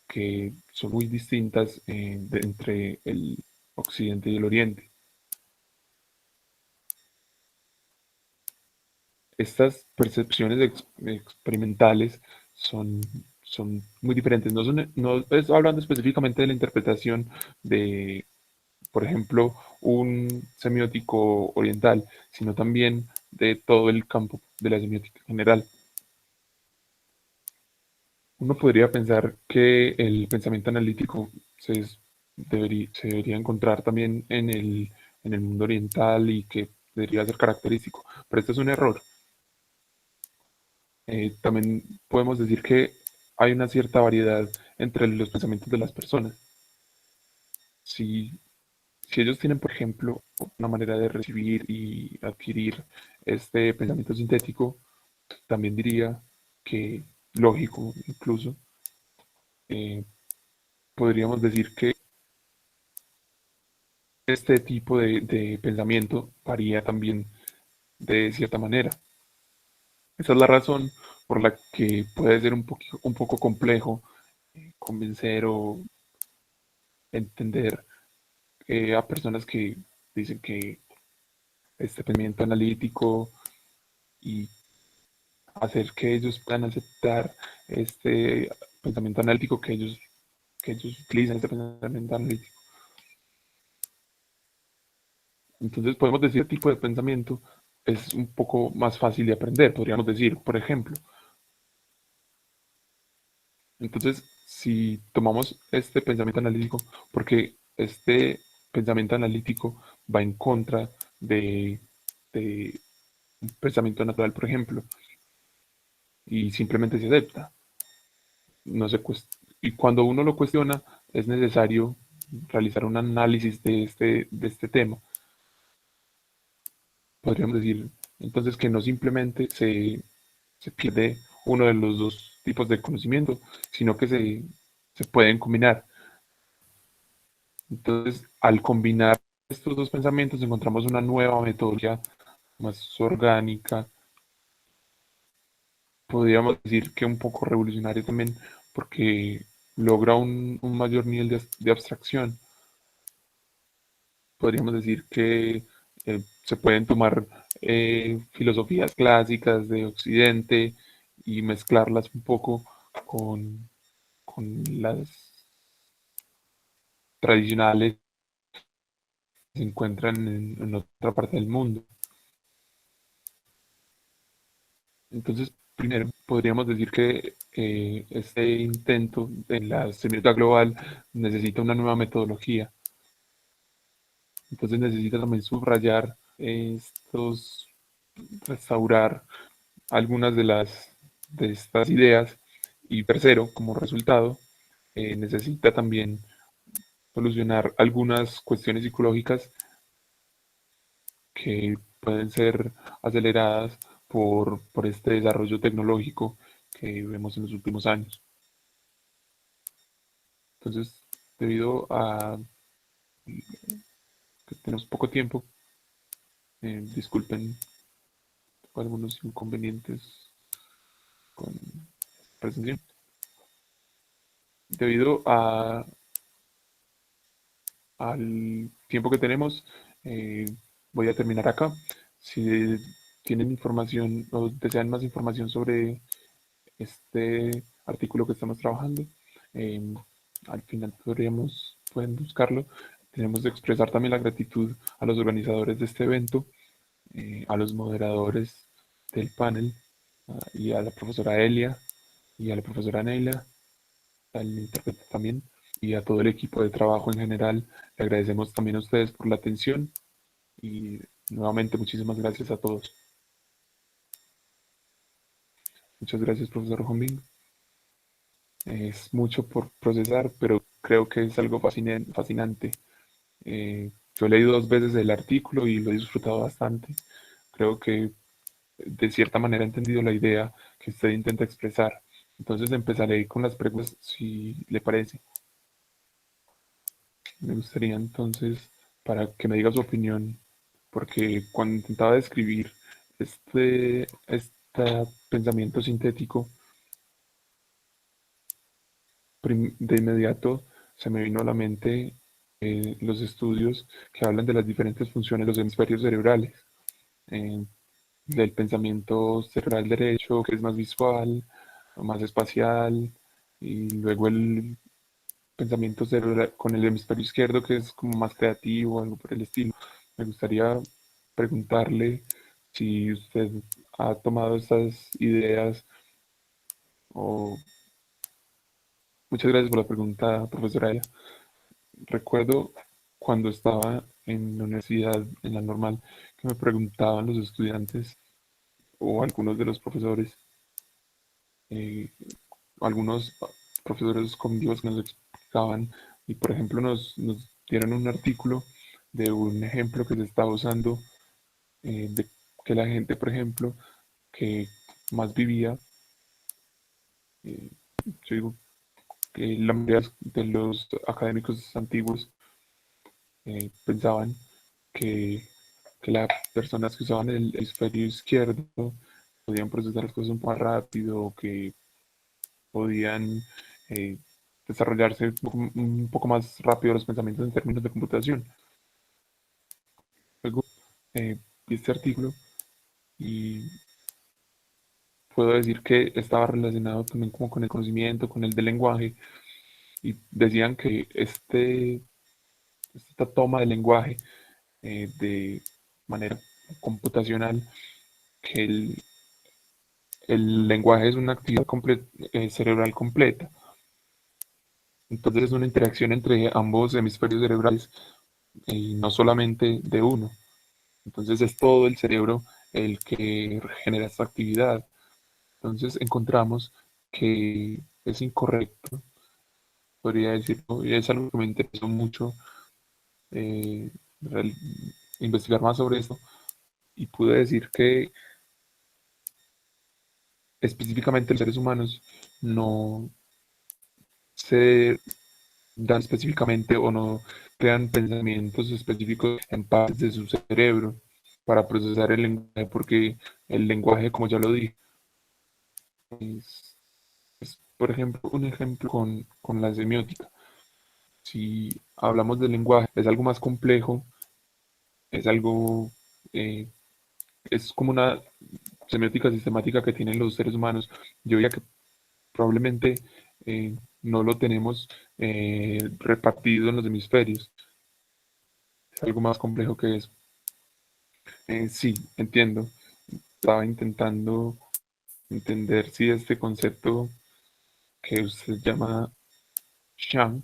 que son muy distintas entre el Occidente y el Oriente. Estas percepciones experimentales son, son muy diferentes. No es hablando específicamente de la interpretación de, por ejemplo, un semiótico oriental, sino también de todo el campo de la semiótica general. Uno podría pensar que el pensamiento analítico se debería encontrar también en el mundo oriental y que debería ser característico, pero esto es un error. También podemos decir que hay una cierta variedad entre los pensamientos de las personas. Si, si ellos tienen, por ejemplo, una manera de recibir y adquirir este pensamiento sintético, también diría que lógico incluso, eh, podríamos decir que este tipo de pensamiento varía también de cierta manera. Esa es la razón por la que puede ser un poco complejo convencer o entender a personas que dicen que este pensamiento analítico y hacer que ellos puedan aceptar este pensamiento analítico que ellos utilizan, este pensamiento analítico. Entonces podemos decir que este tipo de pensamiento es un poco más fácil de aprender, podríamos decir, por ejemplo. Entonces, si tomamos este pensamiento analítico, porque este pensamiento analítico va en contra de un pensamiento natural, por ejemplo, y simplemente se acepta. No se y cuando uno lo cuestiona, es necesario realizar un análisis de este tema. Podríamos decir entonces que no simplemente se pierde uno de los dos tipos de conocimiento, sino que se pueden combinar. Entonces, al combinar estos dos pensamientos, encontramos una nueva metodología más orgánica, podríamos decir que un poco revolucionaria también, porque logra un mayor nivel de abstracción. Podríamos decir que se pueden tomar filosofías clásicas de Occidente y mezclarlas un poco con, con las tradicionales que se encuentran en otra parte del mundo. Entonces, primero, podríamos decir que este intento en la semiótica global necesita una nueva metodología. Entonces necesita también subrayar estos, restaurar algunas de estas ideas y tercero, como resultado, necesita también solucionar algunas cuestiones psicológicas que pueden ser aceleradas por este desarrollo tecnológico que vemos en los últimos años. Entonces, debido a que tenemos poco tiempo, disculpen algunos inconvenientes con la presentación. Debido al tiempo que tenemos, eh, voy a terminar acá. Si tienen información o desean más información sobre este artículo que estamos trabajando, eh, al final pueden buscarlo. Tenemos que expresar también la gratitud a los organizadores de este evento, a los moderadores del panel, y a la profesora Elia y a la profesora Neila, al intérprete también, y a todo el equipo de trabajo en general. Le agradecemos también a ustedes por la atención y nuevamente muchísimas gracias a todos. Muchas gracias, profesor Hombing. Es mucho por procesar, pero creo que es algo fascinante. Yo he leído dos veces el artículo y lo he disfrutado bastante. Creo que de cierta manera he entendido la idea que usted intenta expresar. Entonces empezaré con las preguntas, si le parece. Me gustaría entonces, para que me diga su opinión, porque cuando intentaba describir este pensamiento sintético, de inmediato se me vino a la mente los estudios que hablan de las diferentes funciones de los hemisferios cerebrales, eh, del pensamiento cerebral derecho, que es más visual, más espacial, y luego el pensamiento cerebral con el hemisferio izquierdo, que es como más creativo, algo por el estilo. Me gustaría preguntarle si usted ha tomado estas ideas o... Muchas gracias por la pregunta, profesora Aya. Recuerdo cuando estaba en la universidad, en la normal, que me preguntaban los estudiantes o algunos de los profesores, eh, algunos profesores cognitivos que nos explicaban y por ejemplo nos dieron un artículo de un ejemplo que se estaba usando de que la gente, por ejemplo, que más vivía, eh, yo digo que la mayoría de los académicos antiguos pensaban que, que las personas que usaban el hemisferio izquierdo podían procesar las cosas un poco más rápido, que podían eh, desarrollarse un poco más rápido los pensamientos en términos de computación. Luego vi este artículo y puedo decir que estaba relacionado también como con el conocimiento, con el del lenguaje, y decían que esta toma del lenguaje de manera computacional, que el lenguaje es una actividad cerebral completa. Entonces es una interacción entre ambos hemisferios cerebrales y no solamente de uno. Entonces es todo el cerebro el que genera esta actividad. Entonces encontramos que es incorrecto, podría decirlo, y es algo que me interesó mucho eh, investigar más sobre esto y pude decir que específicamente los seres humanos no se dan específicamente o no crean pensamientos específicos en partes de su cerebro para procesar el lenguaje, porque el lenguaje, como ya lo dije, es, por ejemplo, un ejemplo con la semiótica. Si hablamos del lenguaje, es algo más complejo, es algo, eh, es como una semiótica sistemática que tienen los seres humanos. Yo diría que probablemente no lo tenemos repartido en los hemisferios, es algo más complejo que eso. Sí, entiendo. Estaba intentando entender si este concepto que usted llama Shang,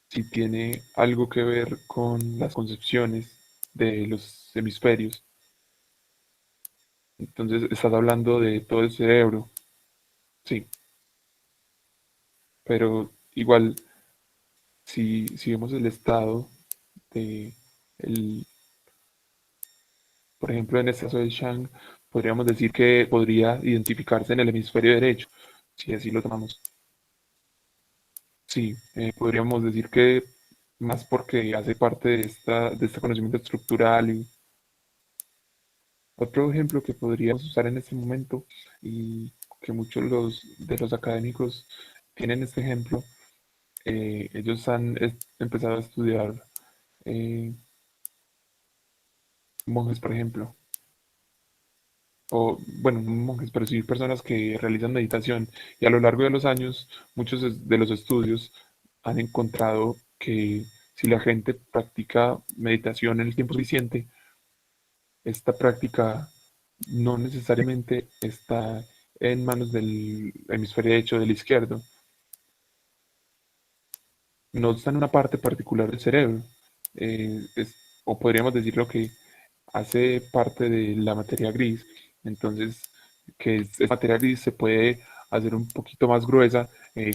si tiene algo que ver con las concepciones de los hemisferios. Entonces, estás hablando de todo el cerebro, sí, pero igual, si vemos el estado de, el, por ejemplo, en este caso de Shang, podríamos decir que podría identificarse en el hemisferio derecho, si así lo tomamos. Sí, podríamos decir que más porque hace parte de este conocimiento estructural. Y otro ejemplo que podríamos usar en este momento y que muchos de los académicos tienen este ejemplo, ellos han empezado a estudiar eh, monjes, por ejemplo, o bueno, no monjes, pero sí personas que realizan meditación y a lo largo de los años muchos de los estudios han encontrado que si la gente practica meditación en el tiempo suficiente, esta práctica no necesariamente está en manos del hemisferio derecho o del izquierdo, no está en una parte particular del cerebro, o podríamos decirlo que hace parte de la materia gris, entonces que esa materia gris se puede hacer un poquito más gruesa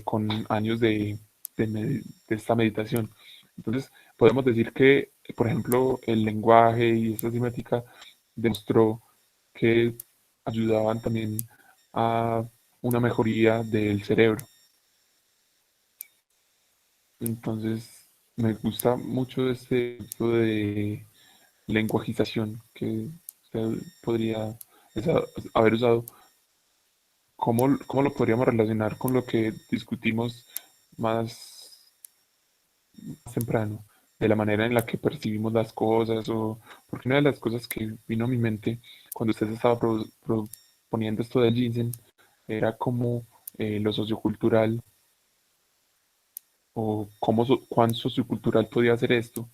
con años de esta meditación. Entonces podemos decir que, por ejemplo, el lenguaje y esta simética demostró que ayudaban también a una mejoría del cerebro. Entonces, me gusta mucho este tipo de lenguajización que usted podría haber usado. ¿Cómo lo podríamos relacionar con lo que discutimos más, más temprano? De la manera en la que percibimos las cosas, o porque una de las cosas que vino a mi mente cuando usted estaba proponiendo esto del ginseng era como lo sociocultural o cuán sociocultural podía ser esto.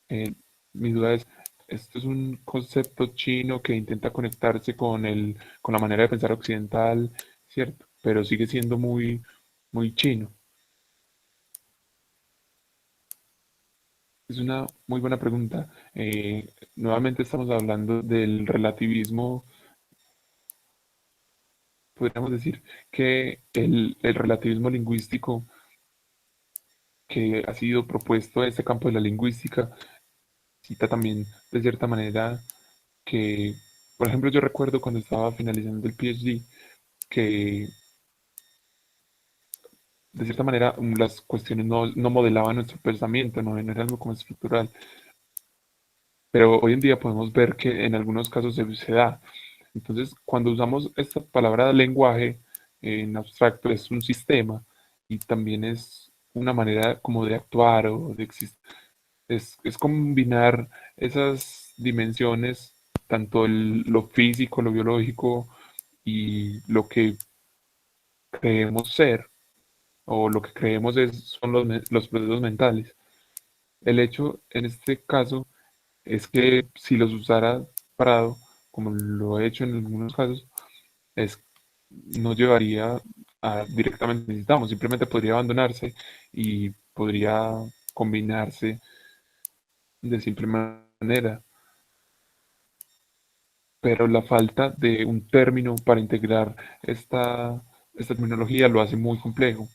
Eh, Mi duda es, esto es un concepto chino que intenta conectarse con la manera de pensar occidental, ¿cierto? Pero sigue siendo muy chino. Es una muy buena pregunta. Nuevamente estamos hablando del relativismo. Podríamos decir que el relativismo lingüístico que ha sido propuesto a este campo de la lingüística cita también de cierta manera que, por ejemplo, yo recuerdo cuando estaba finalizando el PhD que de cierta manera las cuestiones no modelaban nuestro pensamiento, no era algo como estructural, pero hoy en día podemos ver que en algunos casos se da. Entonces, cuando usamos esta palabra lenguaje en abstracto es un sistema y también es una manera como de actuar o de existir. Es combinar esas dimensiones, tanto lo físico, lo biológico y lo que creemos ser o lo que creemos son los procesos mentales. El hecho en este caso es que si los usara Prado, como lo he hecho en algunos casos, es, no llevaría a directamente necesitamos, simplemente podría abandonarse y podría combinarse de simple manera. Pero la falta de un término para integrar esta terminología lo hace muy complejo.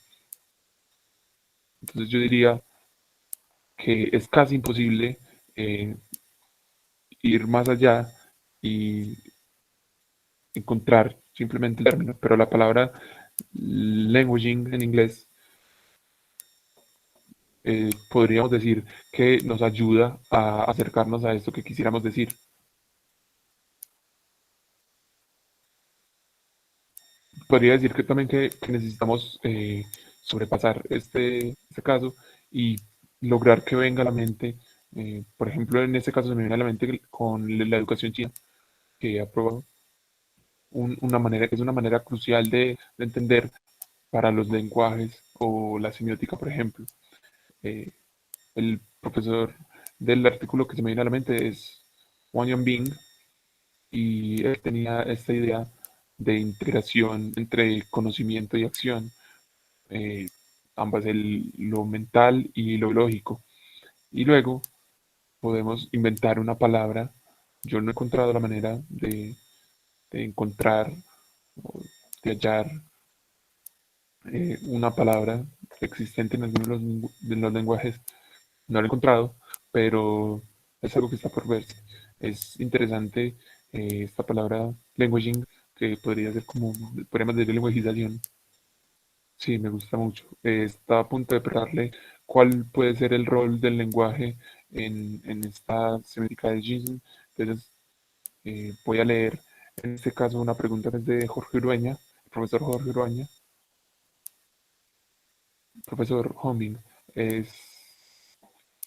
Entonces yo diría que es casi imposible eh, ir más allá y encontrar simplemente el término, pero la palabra languaging en inglés podríamos decir que nos ayuda a acercarnos a esto que quisiéramos decir. Podría decir que también que necesitamos sobrepasar este caso y lograr que venga a la mente, por ejemplo, en este caso se me viene a la mente con la educación china, que ha probado una manera, que es una manera crucial de entender para los lenguajes o la semiótica, por ejemplo. Eh, el profesor del artículo que se me viene a la mente es Wang Yongbing y él tenía esta idea de integración entre conocimiento y acción, eh, ambas lo mental y lo lógico. Y luego podemos inventar una palabra. Yo no he encontrado la manera de encontrar o de hallar una palabra existente en alguno de los lenguajes. No lo he encontrado, pero es algo que está por verse. Es interesante esta palabra languaging, que podría ser como, podríamos decir lenguajización. Sí, me gusta mucho. Está a punto de preguntarle cuál puede ser el rol del lenguaje en esta semántica de Ginsberg. Entonces, voy a leer en este caso una pregunta que es de Jorge Urueña, el profesor Jorge Urueña, profesor Hombing. Es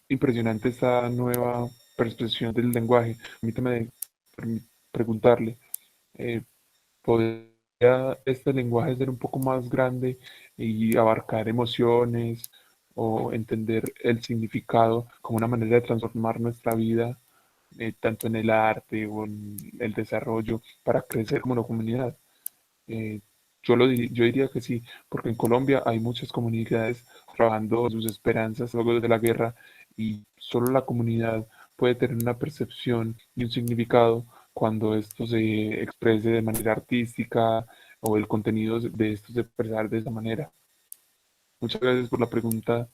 impresionante esta nueva percepción del lenguaje. Permítame preguntarle, eh, ¿podría este lenguaje ser un poco más grande y abarcar emociones o entender el significado como una manera de transformar nuestra vida, tanto en el arte o en el desarrollo, para crecer como una comunidad? Eh, yo diría que sí, porque en Colombia hay muchas comunidades trabajando sus esperanzas luego de la guerra y solo la comunidad puede tener una percepción y un significado cuando esto se exprese de manera artística o el contenido de esto se expresar de esa manera. Muchas gracias por la pregunta,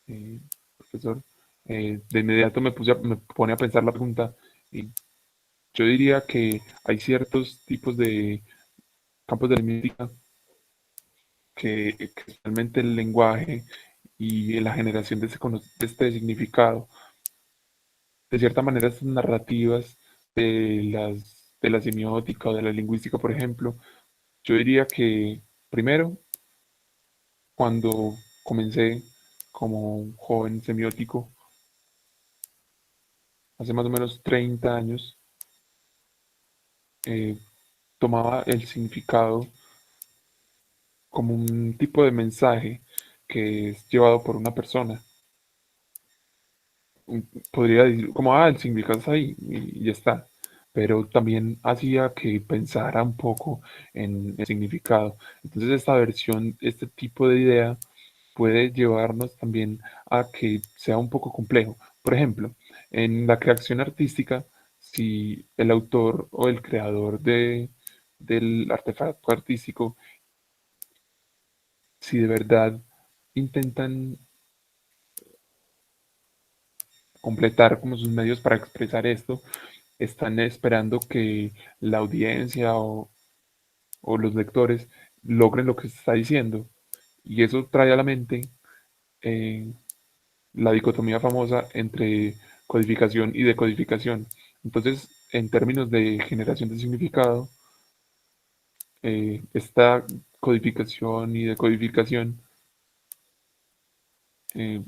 eh, profesor. De inmediato me pone a pensar la pregunta y yo diría que hay ciertos tipos de campos de la lingüística que realmente el lenguaje y la generación de este significado, de cierta manera, estas narrativas de la semiótica o de la lingüística, por ejemplo, yo diría que primero, cuando comencé como un joven semiótico, hace más o menos 30 años, eh, tomaba el significado como un tipo de mensaje que es llevado por una persona. podría decir como, el significado está ahí y ya está. Pero también hacía que pensara un poco en el significado. Entonces esta versión, este tipo de idea puede llevarnos también a que sea un poco complejo. Por ejemplo, en la creación artística, si el autor o el creador del artefacto artístico, si de verdad intentan completar como sus medios para expresar esto, están esperando que la audiencia o los lectores logren lo que se está diciendo. Y eso trae a la mente eh, la dicotomía famosa entre codificación y decodificación. Entonces, en términos de generación de significado, esta codificación y decodificación,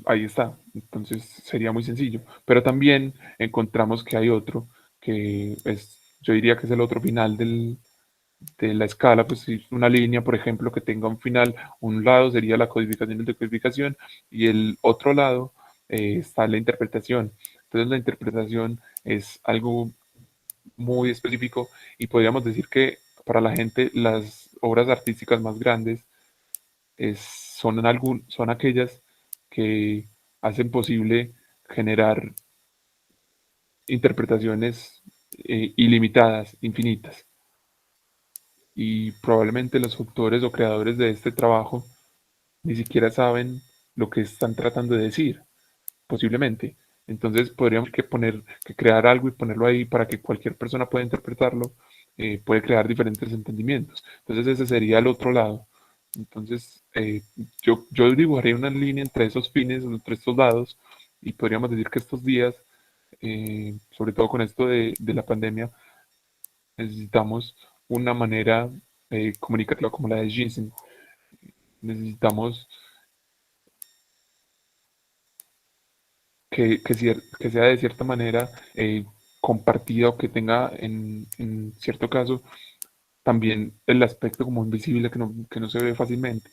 ahí está. Entonces sería muy sencillo. Pero también encontramos que hay otro, que es, yo diría que es el otro final de la escala, pues si una línea, por ejemplo, que tenga un final, un lado sería la codificación y decodificación, y el otro lado está la interpretación. Entonces la interpretación es algo muy específico y podríamos decir que para la gente las obras artísticas más grandes son aquellas que hacen posible generar interpretaciones ilimitadas, infinitas. Y probablemente los autores o creadores de este trabajo ni siquiera saben lo que están tratando de decir, posiblemente. Entonces podríamos que crear algo y ponerlo ahí para que cualquier persona pueda interpretarlo, puede crear diferentes entendimientos. Entonces ese sería el otro lado. Entonces yo dibujaría una línea entre esos fines, entre estos lados, y podríamos decir que estos días, sobre todo con esto de la pandemia, necesitamos una manera comunicativa como la de Ginseng. Necesitamos que sea de cierta manera compartida o que tenga en cierto caso también el aspecto como invisible que no se ve fácilmente.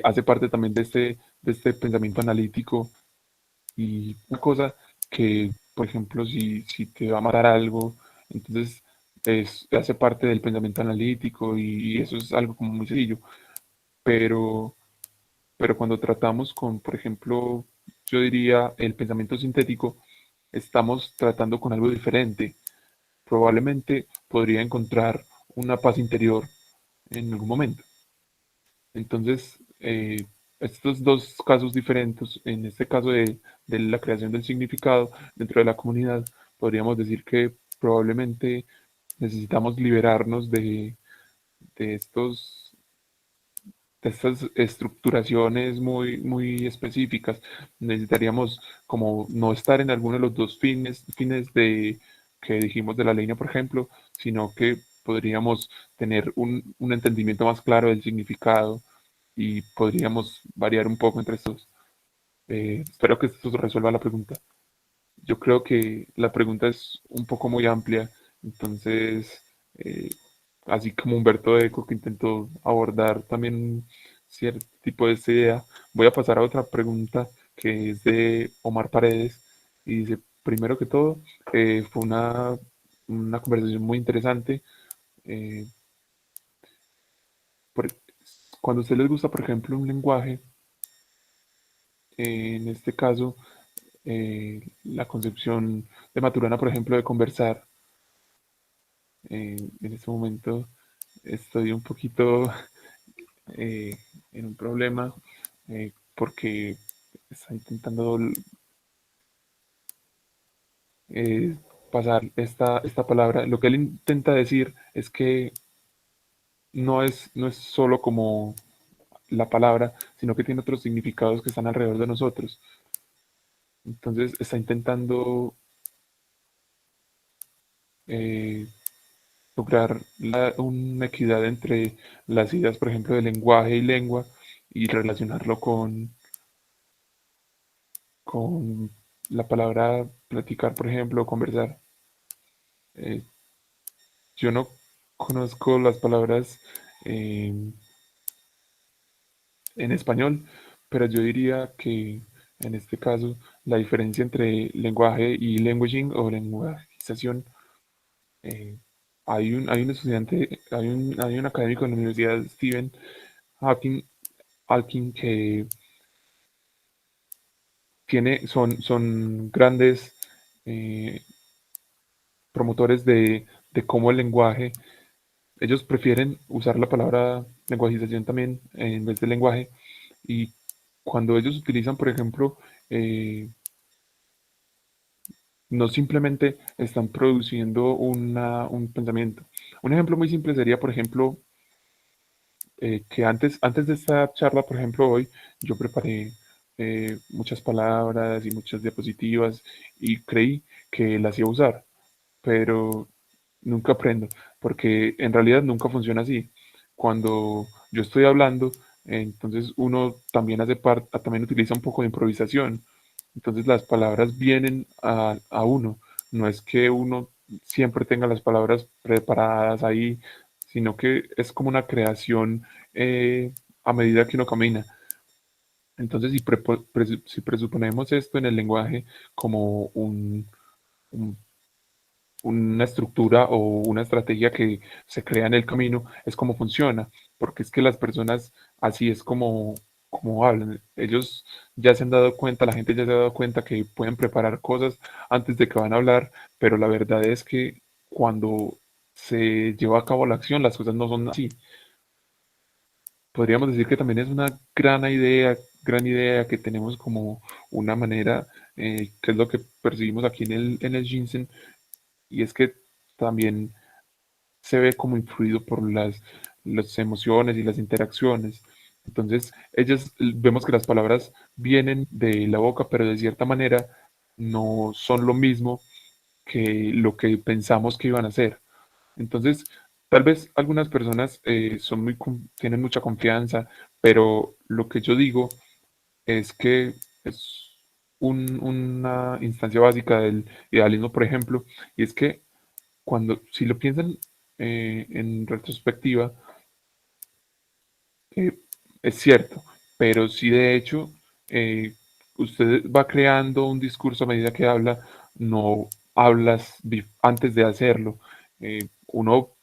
Hace parte también de este pensamiento analítico y una cosa que, por ejemplo, si te va a matar algo, entonces hace parte del pensamiento analítico y eso es algo como muy sencillo, pero pero cuando tratamos con, por ejemplo, yo diría el pensamiento sintético, estamos tratando con algo diferente. Probablemente podría encontrar una paz interior en algún momento. Entonces, estos dos casos diferentes, en este caso de la creación del significado dentro de la comunidad, podríamos decir que probablemente necesitamos liberarnos de de estas estructuraciones muy específicas. Necesitaríamos como no estar en alguno de los dos fines que dijimos de la línea, por ejemplo, sino que podríamos tener un entendimiento más claro del significado y podríamos variar un poco entre estos. Espero que esto resuelva la pregunta. Yo creo que la pregunta es un poco muy amplia, entonces, eh, así como Humberto Eco, que intentó abordar también cierto tipo de esta idea, voy a pasar a otra pregunta que es de Omar Paredes y dice, primero que todo, fue una conversación muy interesante. eh, por- Cuando a usted les gusta, por ejemplo, un lenguaje, en este caso, la concepción de Maturana, por ejemplo, de conversar, en este momento estoy un poquito eh, en un problema porque está intentando eh, pasar esta palabra. Lo que él intenta decir es que no es solo como la palabra, sino que tiene otros significados que están alrededor de nosotros. Entonces está intentando eh, lograr una equidad entre las ideas, por ejemplo, de lenguaje y lengua y relacionarlo con la palabra platicar, por ejemplo, o conversar. Eh, yo no conozco las palabras eh, en español, pero yo diría que En este caso, la diferencia entre lenguaje y languaging o lenguajización, eh, hay un estudiante, hay un académico en la Universidad, Stephen Hawking, que son grandes eh, promotores de cómo el lenguaje, ellos prefieren usar la palabra lenguajización también en vez de lenguaje, y cuando ellos utilizan, por ejemplo, no simplemente están produciendo un pensamiento. Un ejemplo muy simple sería, por ejemplo, que antes de esta charla, por ejemplo, hoy, yo preparé muchas palabras y muchas diapositivas y creí que las iba a usar, pero nunca aprendo, porque en realidad nunca funciona así. Cuando yo estoy hablando, entonces uno también también utiliza un poco de improvisación. Entonces las palabras vienen a uno. No es que uno siempre tenga las palabras preparadas ahí, sino que es como una creación a medida que uno camina. Entonces, si presuponemos esto en el lenguaje como un una estructura o una estrategia que se crea en el camino, es como funciona, porque es que las personas así es como hablan. Ellos ya se han dado cuenta, la gente ya se ha dado cuenta que pueden preparar cosas antes de que van a hablar, pero la verdad es que cuando se lleva a cabo la acción, las cosas no son así. Podríamos decir que también es una gran idea que tenemos como una manera, que es lo que percibimos aquí en el Ginseng, y es que también se ve como influido por las emociones y las interacciones. Entonces, vemos que las palabras vienen de la boca, pero de cierta manera no son lo mismo que lo que pensamos que iban a ser. Entonces, tal vez algunas personas tienen mucha confianza, pero lo que yo digo es que es una instancia básica del idealismo, por ejemplo, y es que si lo piensan en retrospectiva, eh, es cierto, pero si de hecho eh, usted va creando un discurso a medida que habla, no hablas antes de hacerlo. Uno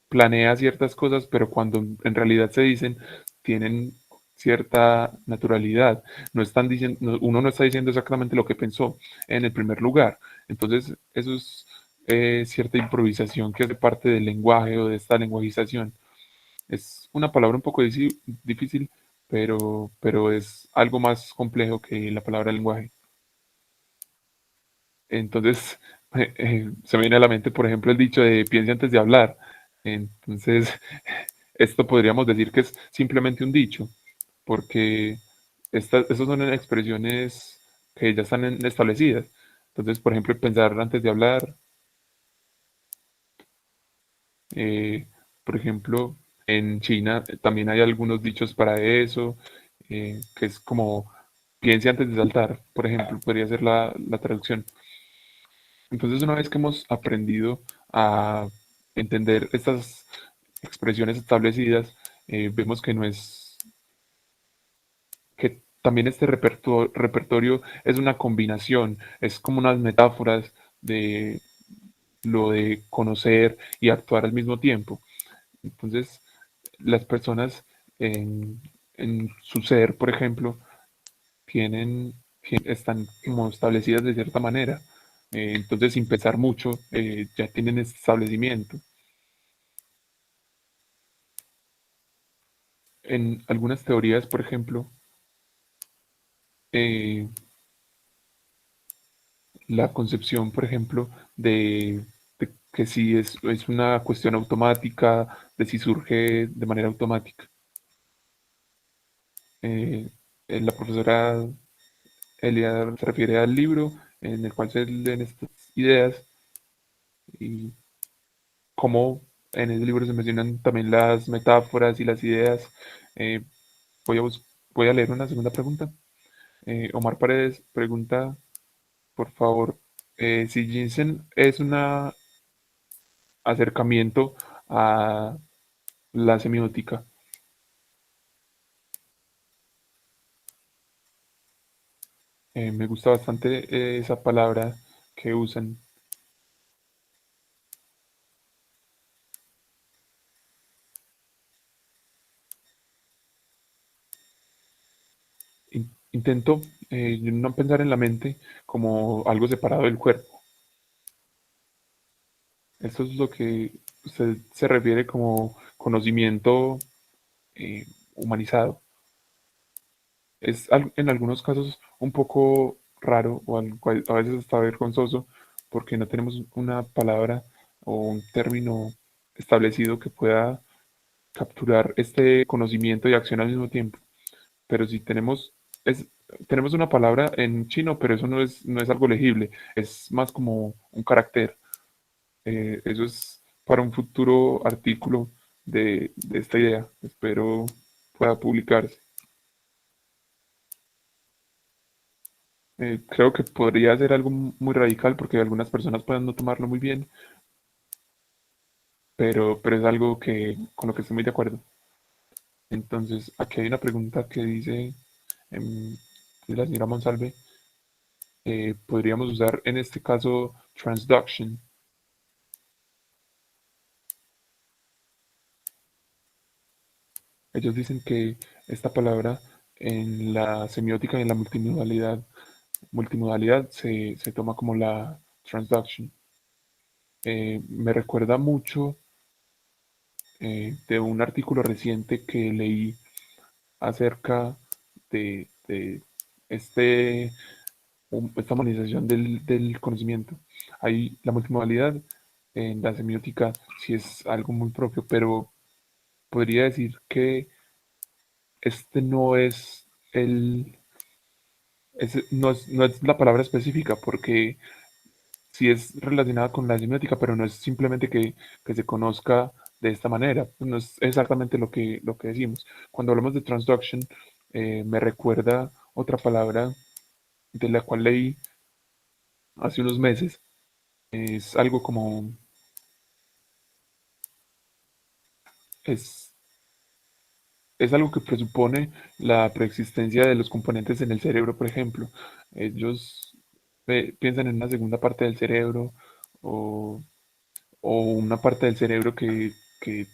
planea ciertas cosas, pero cuando en realidad se dicen, tienen cierta naturalidad. No están diciendo, uno no está diciendo exactamente lo que pensó en el primer lugar. Entonces, eso es cierta improvisación que hace parte del lenguaje o de esta lenguajización. Es una palabra un poco difícil, pero es algo más complejo que la palabra lenguaje. Entonces, se me viene a la mente, por ejemplo, el dicho de piense antes de hablar. Entonces, esto podríamos decir que es simplemente un dicho, porque estas son expresiones que ya están establecidas. Entonces, por ejemplo, pensar antes de hablar, eh, por ejemplo, en China también hay algunos dichos para eso, que es como piense antes de saltar, por ejemplo, podría ser la traducción. Entonces, una vez que hemos aprendido a entender estas expresiones establecidas, vemos que no es, que también este repertorio es una combinación, es como unas metáforas de lo de conocer y actuar al mismo tiempo. Entonces, las personas en su ser, por ejemplo, están como establecidas de cierta manera. Entonces, sin pensar mucho, ya tienen este establecimiento. En algunas teorías, por ejemplo, eh, la concepción, por ejemplo, de que si es una cuestión automática, de si surge de manera automática. Eh, la profesora Elia se refiere al libro en el cual se leen estas ideas y cómo en ese libro se mencionan también las metáforas y las ideas. Eh, voy a, voy a leer una segunda pregunta. Omar Paredes pregunta, por favor, si Ginseng es un acercamiento a la semiótica. Me gusta bastante esa palabra que usan. Intento no pensar en la mente como algo separado del cuerpo. Esto es lo que usted se refiere como conocimiento humanizado. Es en algunos casos un poco raro o a veces hasta vergonzoso porque no tenemos una palabra o un término establecido que pueda capturar este conocimiento y acción al mismo tiempo. Pero si tenemos una palabra en chino, pero eso no es algo legible, es más como un carácter. Eso es para un futuro artículo de esta idea. Espero pueda publicarse. Creo que podría ser algo muy radical porque algunas personas pueden no tomarlo muy bien, pero es algo con lo que estoy muy de acuerdo. Entonces, aquí hay una pregunta que dice em, la señora Monsalve, podríamos usar en este caso transduction. Ellos dicen que esta palabra en la semiótica y en la multimodalidad se toma como la transduction. Me recuerda mucho de un artículo reciente que leí acerca de este, esta humanización del conocimiento. Hay la multimodalidad en la semiótica sí es algo muy propio, pero podría decir que este no es no es la palabra específica, porque sí es relacionada con la semiótica, pero no es simplemente que se conozca de esta manera. No es exactamente lo que decimos. Cuando hablamos de transduction, me recuerda otra palabra de la cual leí hace unos meses. Es algo como, es, es algo que presupone la preexistencia de los componentes en el cerebro, por ejemplo. Ellos piensan en una segunda parte del cerebro o o una parte del cerebro que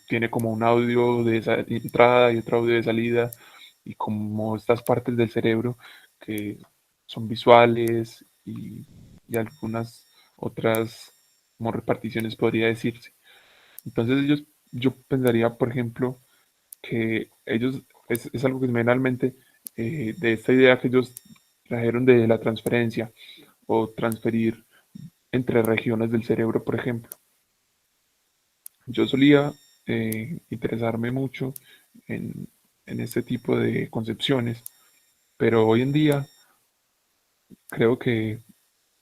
tiene como un audio de entrada y otro audio de salida, y como estas partes del cerebro que son visuales y algunas otras como reparticiones podría decirse. Entonces yo pensaría, por ejemplo, que ellos, es algo que se me viene a la mente de esta idea que ellos trajeron de la transferencia o transferir entre regiones del cerebro, por ejemplo. Yo solía interesarme mucho en, en este tipo de concepciones, pero hoy en día creo que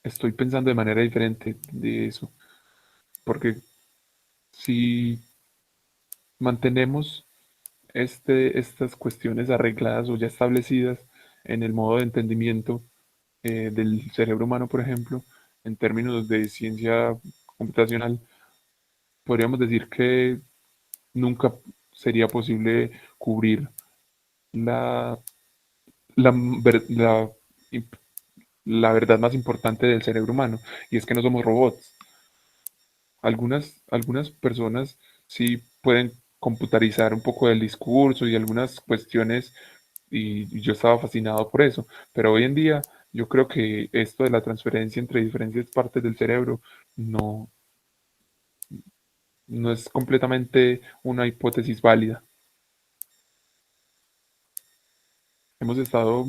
estoy pensando de manera diferente de eso, porque si mantenemos estas cuestiones arregladas o ya establecidas en el modo de entendimiento del cerebro humano, por ejemplo, en términos de ciencia computacional, podríamos decir que nunca sería posible cubrir la la, la, la verdad más importante del cerebro humano, y es que no somos robots. Algunas personas sí pueden computarizar un poco del discurso y algunas cuestiones, y yo estaba fascinado por eso, pero hoy en día yo creo que esto de la transferencia entre diferentes partes del cerebro no, no es completamente una hipótesis válida. Hemos estado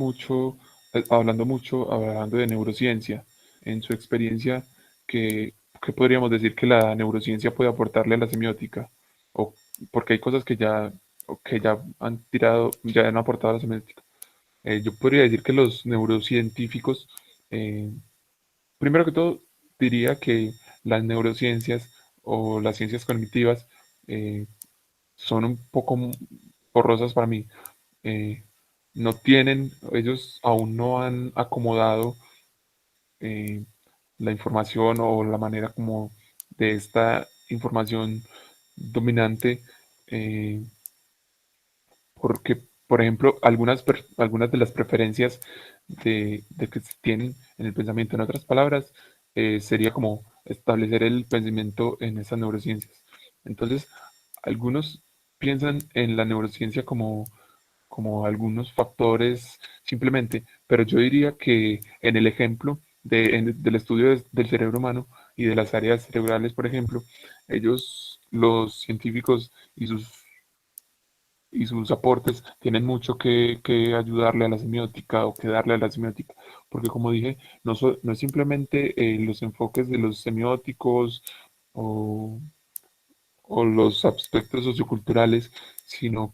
hablando de neurociencia. En su experiencia, ¿qué podríamos decir que la neurociencia puede aportarle a la semiótica? O porque hay cosas que ya han ya han aportado a la semiótica. Yo podría decir que los neurocientíficos, eh, primero que todo, diría que las neurociencias o las ciencias cognitivas eh, son un poco borrosas para mí. eh, no tienen, ellos aún no han acomodado eh, la información o la manera como de esta información dominante, eh, porque por ejemplo, algunas de las preferencias de que se tienen en el pensamiento. En otras palabras, sería como establecer el pensamiento en esas neurociencias. Entonces, algunos piensan en la neurociencia como algunos factores simplemente, pero yo diría que en el ejemplo del estudio del cerebro humano y de las áreas cerebrales, por ejemplo, los científicos y sus aportes tienen mucho que ayudarle a la semiótica o que darle a la semiótica, porque como dije, no es simplemente los enfoques de los semióticos o, o los aspectos socioculturales, sino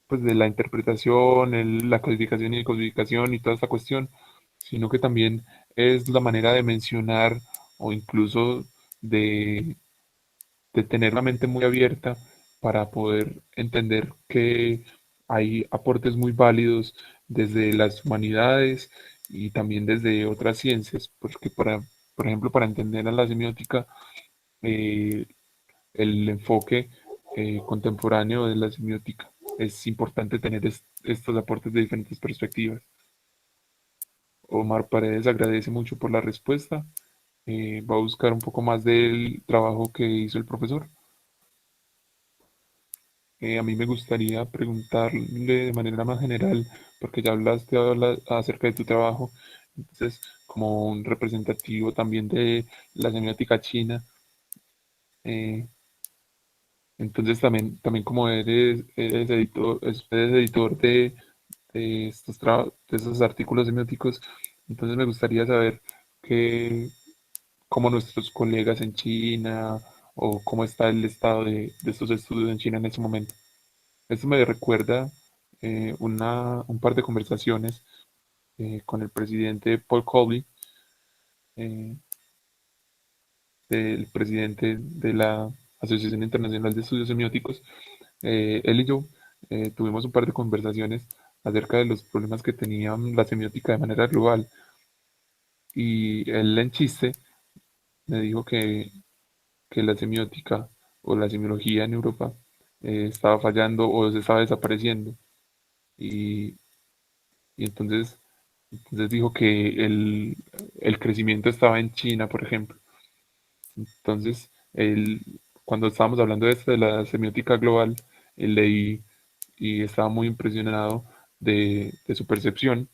pues de la interpretación, la codificación y decodificación y toda esta cuestión, sino que también es la manera de mencionar o incluso de tener la mente muy abierta para poder entender que hay aportes muy válidos desde las humanidades y también desde otras ciencias, porque por ejemplo, para entender a la semiótica, eh, el enfoque contemporáneo de la semiótica, es importante tener estos aportes de diferentes perspectivas. Omar Paredes agradece mucho por la respuesta. Va a buscar un poco más del trabajo que hizo el profesor. A mí me gustaría preguntarle de manera más general, porque ya hablaste acerca de tu trabajo, entonces como un representativo también de la semiótica china, eh, entonces también como eres editor de estos artículos semióticos, entonces me gustaría saber que, cómo nuestros colegas en China o cómo está el estado de estos estudios en China en ese momento. Esto me recuerda un par de conversaciones con el presidente Paul Colby, eh, el presidente de la Asociación Internacional de Estudios Semióticos. Él y yo tuvimos un par de conversaciones acerca de los problemas que tenía la semiótica de manera global. Y él en chiste me dijo que la semiótica o la semiología en Europa estaba fallando o se estaba desapareciendo. Y, y entonces dijo que el crecimiento estaba en China, por ejemplo. Entonces, cuando estábamos hablando de esto, de la semiótica global, leí y estaba muy impresionado de su percepción,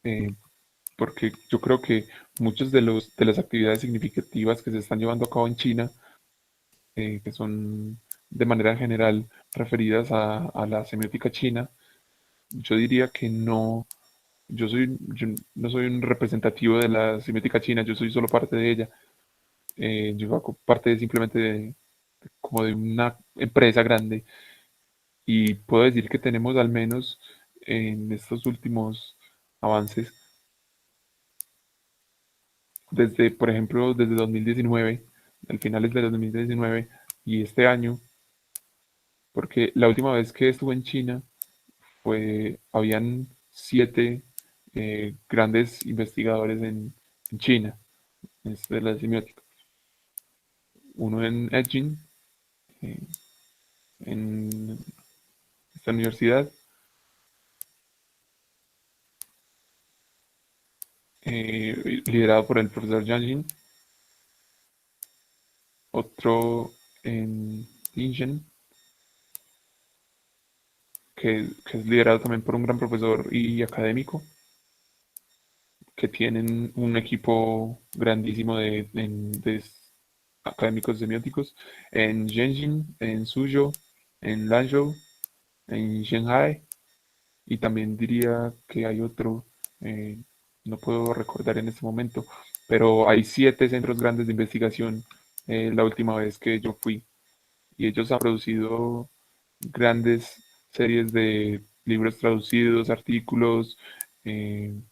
eh, porque yo creo que muchas de las actividades significativas que se están llevando a cabo en China, que son de manera general referidas a la semiótica china, yo diría que no. Yo no soy un representativo de la semiótica china, yo soy solo parte de ella. Yo hago parte simplemente como de una empresa grande y puedo decir que tenemos al menos en estos últimos avances, por ejemplo, desde 2019, al finales de 2019 y este año, porque la última vez que estuve en China habían 7 grandes investigadores en China, de la semiótica. Uno en Edging, eh, en esta universidad, liderado por el profesor Yang Jin, otro en Lingen, que es liderado también por un gran profesor y académico, que tienen un equipo grandísimo de académicos semióticos, en Shenzhen, en Suzhou, en Lanzhou, en Shanghai, y también diría que hay otro, eh, no puedo recordar en este momento, pero hay 7 centros grandes de investigación la última vez que yo fui, y ellos han producido grandes series de libros traducidos, artículos,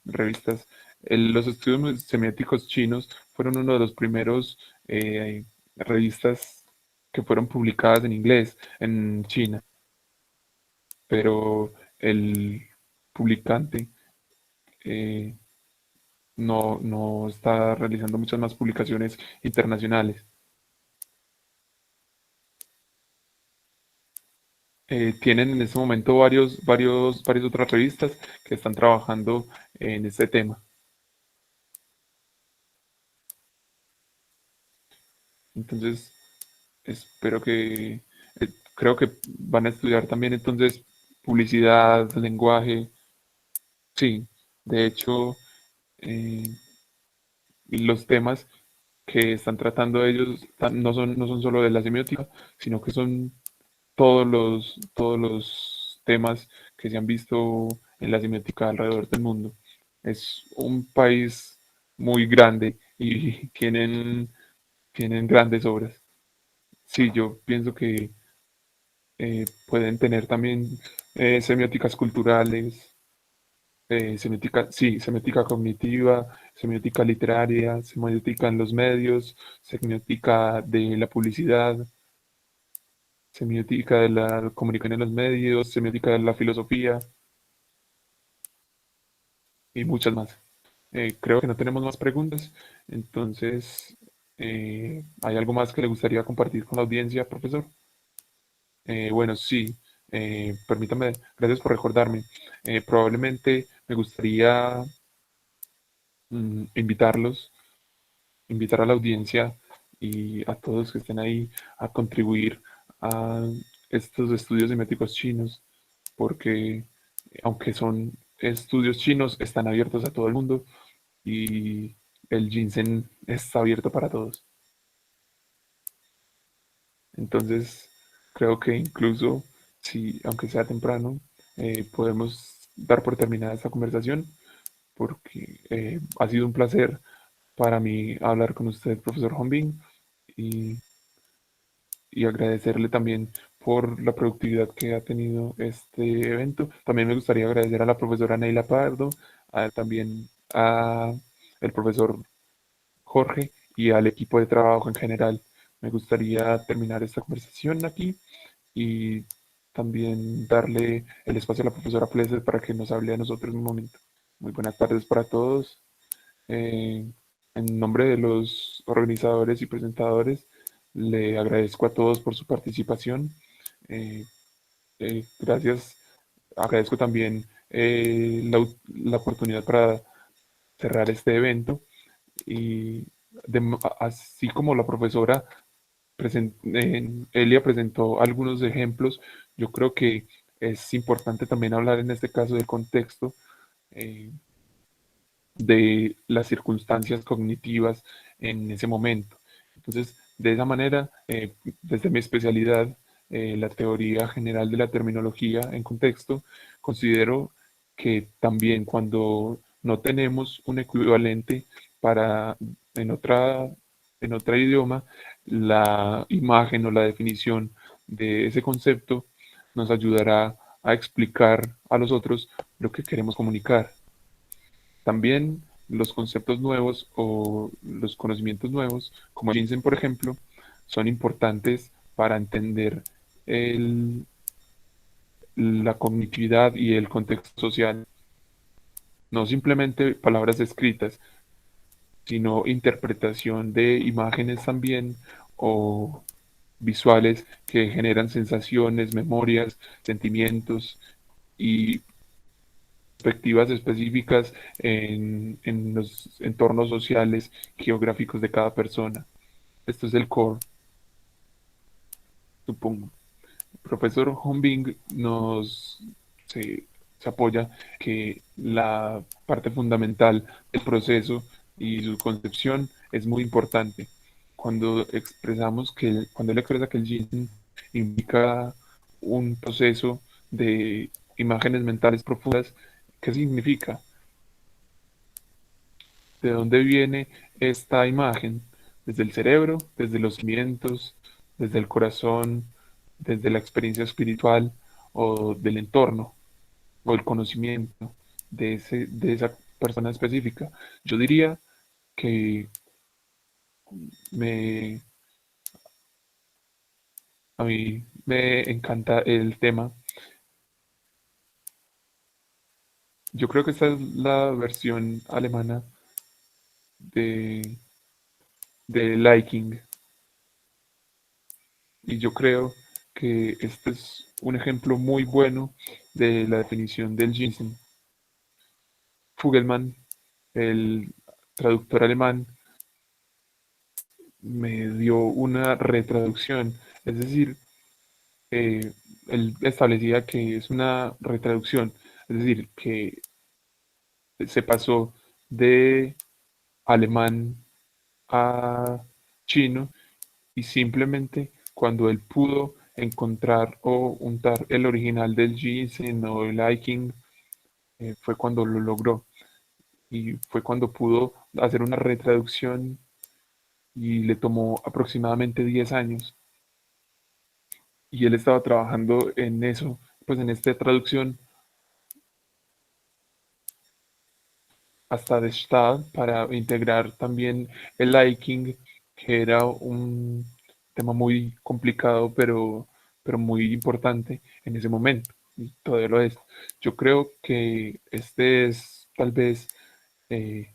revistas. Los estudios semióticos chinos fueron uno de los primeros revistas que fueron publicadas en inglés en China, pero el publicante eh, no está realizando muchas más publicaciones internacionales. Tienen en este momento varias otras revistas que están trabajando en este tema. Entonces, espero que, creo que van a estudiar también entonces publicidad, lenguaje. Sí, de hecho, eh, los temas que están tratando ellos no son solo de la semiótica, sino que son todos los temas que se han visto en la semiótica alrededor del mundo. Es un país muy grande y tienen grandes obras. Sí, yo pienso que pueden tener también semióticas culturales, semiótica, sí, semiótica cognitiva, semiótica literaria, semiótica en los medios, semiótica de la publicidad, semiótica de la comunicación en los medios, semiótica de la filosofía y muchas más. Creo que no tenemos más preguntas, entonces, ¿hay algo más que le gustaría compartir con la audiencia, profesor? Bueno, sí, permítame, gracias por recordarme. Probablemente me gustaría invitarlos, invitar a la audiencia y a todos que estén ahí a contribuir a estos estudios semióticos chinos, porque aunque son estudios chinos, están abiertos a todo el mundo y el ginseng está abierto para todos. Entonces, creo que incluso si, aunque sea temprano, podemos dar por terminada esta conversación, porque ha sido un placer para mí hablar con usted, profesor Hombing, y, y agradecerle también por la productividad que ha tenido este evento. También me gustaría agradecer a la profesora Neila Pardo, también a el profesor Jorge y al equipo de trabajo en general. Me gustaría terminar esta conversación aquí y también darle el espacio a la profesora Pleses para que nos hable a nosotros un momento. Muy buenas tardes para todos. Eh, en nombre de los organizadores y presentadores, le agradezco a todos por su participación. Eh, Gracias. Agradezco también la oportunidad para cerrar este evento y así como la profesora Elia presentó algunos ejemplos, yo creo que es importante también hablar en este caso del contexto, eh, de las circunstancias cognitivas en ese momento. Entonces, de esa manera, desde mi especialidad, la teoría general de la terminología en contexto, considero que también cuando no tenemos un equivalente para en otra en otro idioma, la imagen o la definición de ese concepto nos ayudará a explicar a los otros lo que queremos comunicar. También los conceptos nuevos o los conocimientos nuevos, como el ginseng, por ejemplo, son importantes para entender el- la cognitividad y el contexto social, no simplemente palabras escritas, sino interpretación de imágenes también o visuales que generan sensaciones, memorias, sentimientos y perspectivas específicas en los entornos sociales, geográficos de cada persona. Esto es el core, supongo. El profesor Hombing se, se apoya que la parte fundamental del proceso y su concepción es muy importante. Cuando él expresa que el yin implica un proceso de imágenes mentales profundas, ¿qué significa? ¿De dónde viene esta imagen? Desde el cerebro, desde los cimientos, desde el corazón, desde la experiencia espiritual o del entorno o el conocimiento de esa persona específica. Yo diría que me, a mí me encanta el tema. Yo creo que esta es la versión alemana de, de Liking y yo creo que este es un ejemplo muy bueno de la definición del ginseng. Fugelman, el traductor alemán, me dio una retraducción, es decir, eh, él establecía que es una retraducción, es decir, que se pasó de alemán a chino y simplemente cuando él pudo encontrar o untar el original del ginseng o el hiking, fue cuando lo logró y fue cuando pudo hacer una retraducción y le tomó aproximadamente 10 años y él estaba trabajando en eso, pues en esta traducción hasta de Stad para integrar también el hiking, que era un tema muy complicado, pero muy importante en ese momento, y todavía lo es. Yo creo que este es tal vez eh,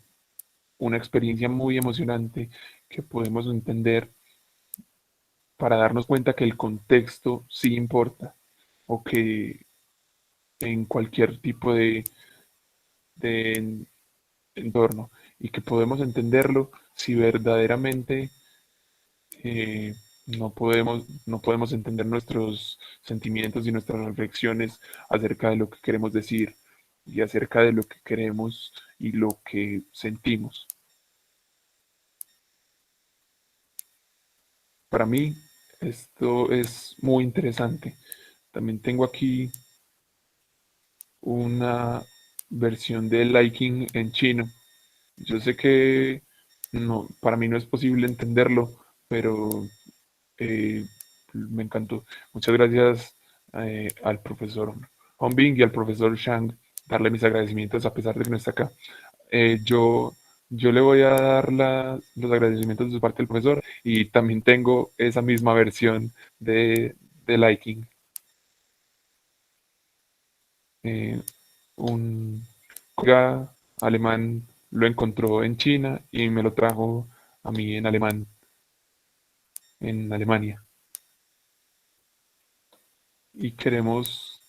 una experiencia muy emocionante que podemos entender para darnos cuenta que el contexto sí importa, o que en cualquier tipo de entorno, y que podemos entenderlo si verdaderamente no podemos entender nuestros sentimientos y nuestras reflexiones acerca de lo que queremos decir y acerca de lo que queremos y lo que sentimos. Para mí esto es muy interesante. También tengo aquí una versión de Liking en chino. Yo sé que no, para mí no es posible entenderlo, pero eh, me encantó. Muchas gracias al profesor Hongbing y al profesor Shang, darle mis agradecimientos a pesar de que no está acá. Eh, yo, yo le voy a dar los agradecimientos de su parte al profesor y también tengo esa misma versión de Liking. Eh, un colega alemán lo encontró en China y me lo trajo a mí en alemán, en Alemania. Y queremos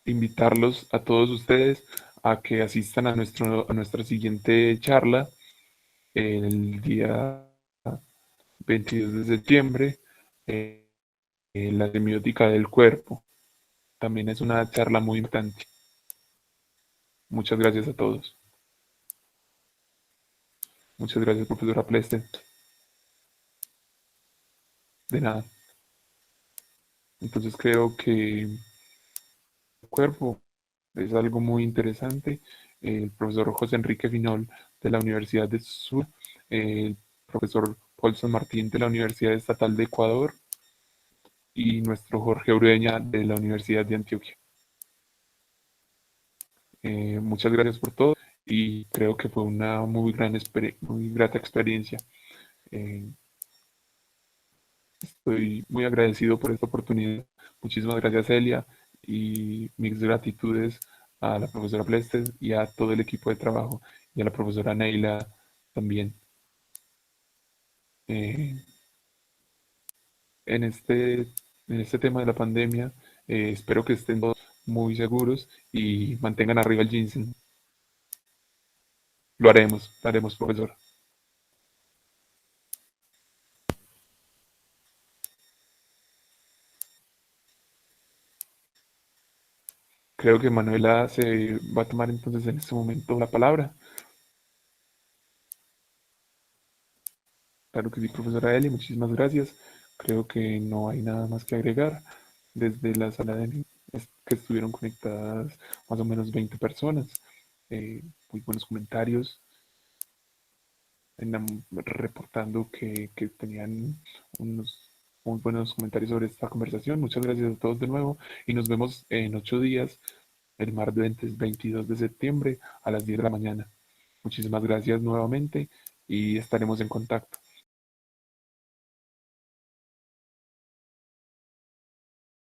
invitarlos a todos ustedes a que asistan a nuestra siguiente charla el día 22 de septiembre, eh, en la semiótica del cuerpo. También es una charla muy importante. Muchas gracias a todos. Muchas gracias, profesora Pleste. De nada. Entonces creo que el cuerpo es algo muy interesante. El profesor José Enrique Finol de la Universidad de Sur, el profesor Paulson Martín de la Universidad Estatal de Ecuador y nuestro Jorge Ureña de la Universidad de Antioquia. Muchas gracias por todo y creo que fue una muy grata experiencia. Eh, Estoy muy agradecido por esta oportunidad. Muchísimas gracias, Elia, y mis gratitudes a la profesora Plestes y a todo el equipo de trabajo y a la profesora Neila también. Eh, en este, en este tema de la pandemia, espero que estén todos muy seguros y mantengan arriba el ginseng. Lo haremos, profesor. Creo que Manuela se va a tomar entonces en este momento la palabra. Claro que sí, profesora Eli, muchísimas gracias. Creo que no hay nada más que agregar. Desde la sala de que estuvieron conectadas más o menos 20 personas. Muy buenos comentarios, reportando que tenían unos muy buenos comentarios sobre esta conversación. Muchas gracias a todos de nuevo y nos vemos en 8 días, el martes 22 de septiembre a las 10 de la mañana. Muchísimas gracias nuevamente y estaremos en contacto.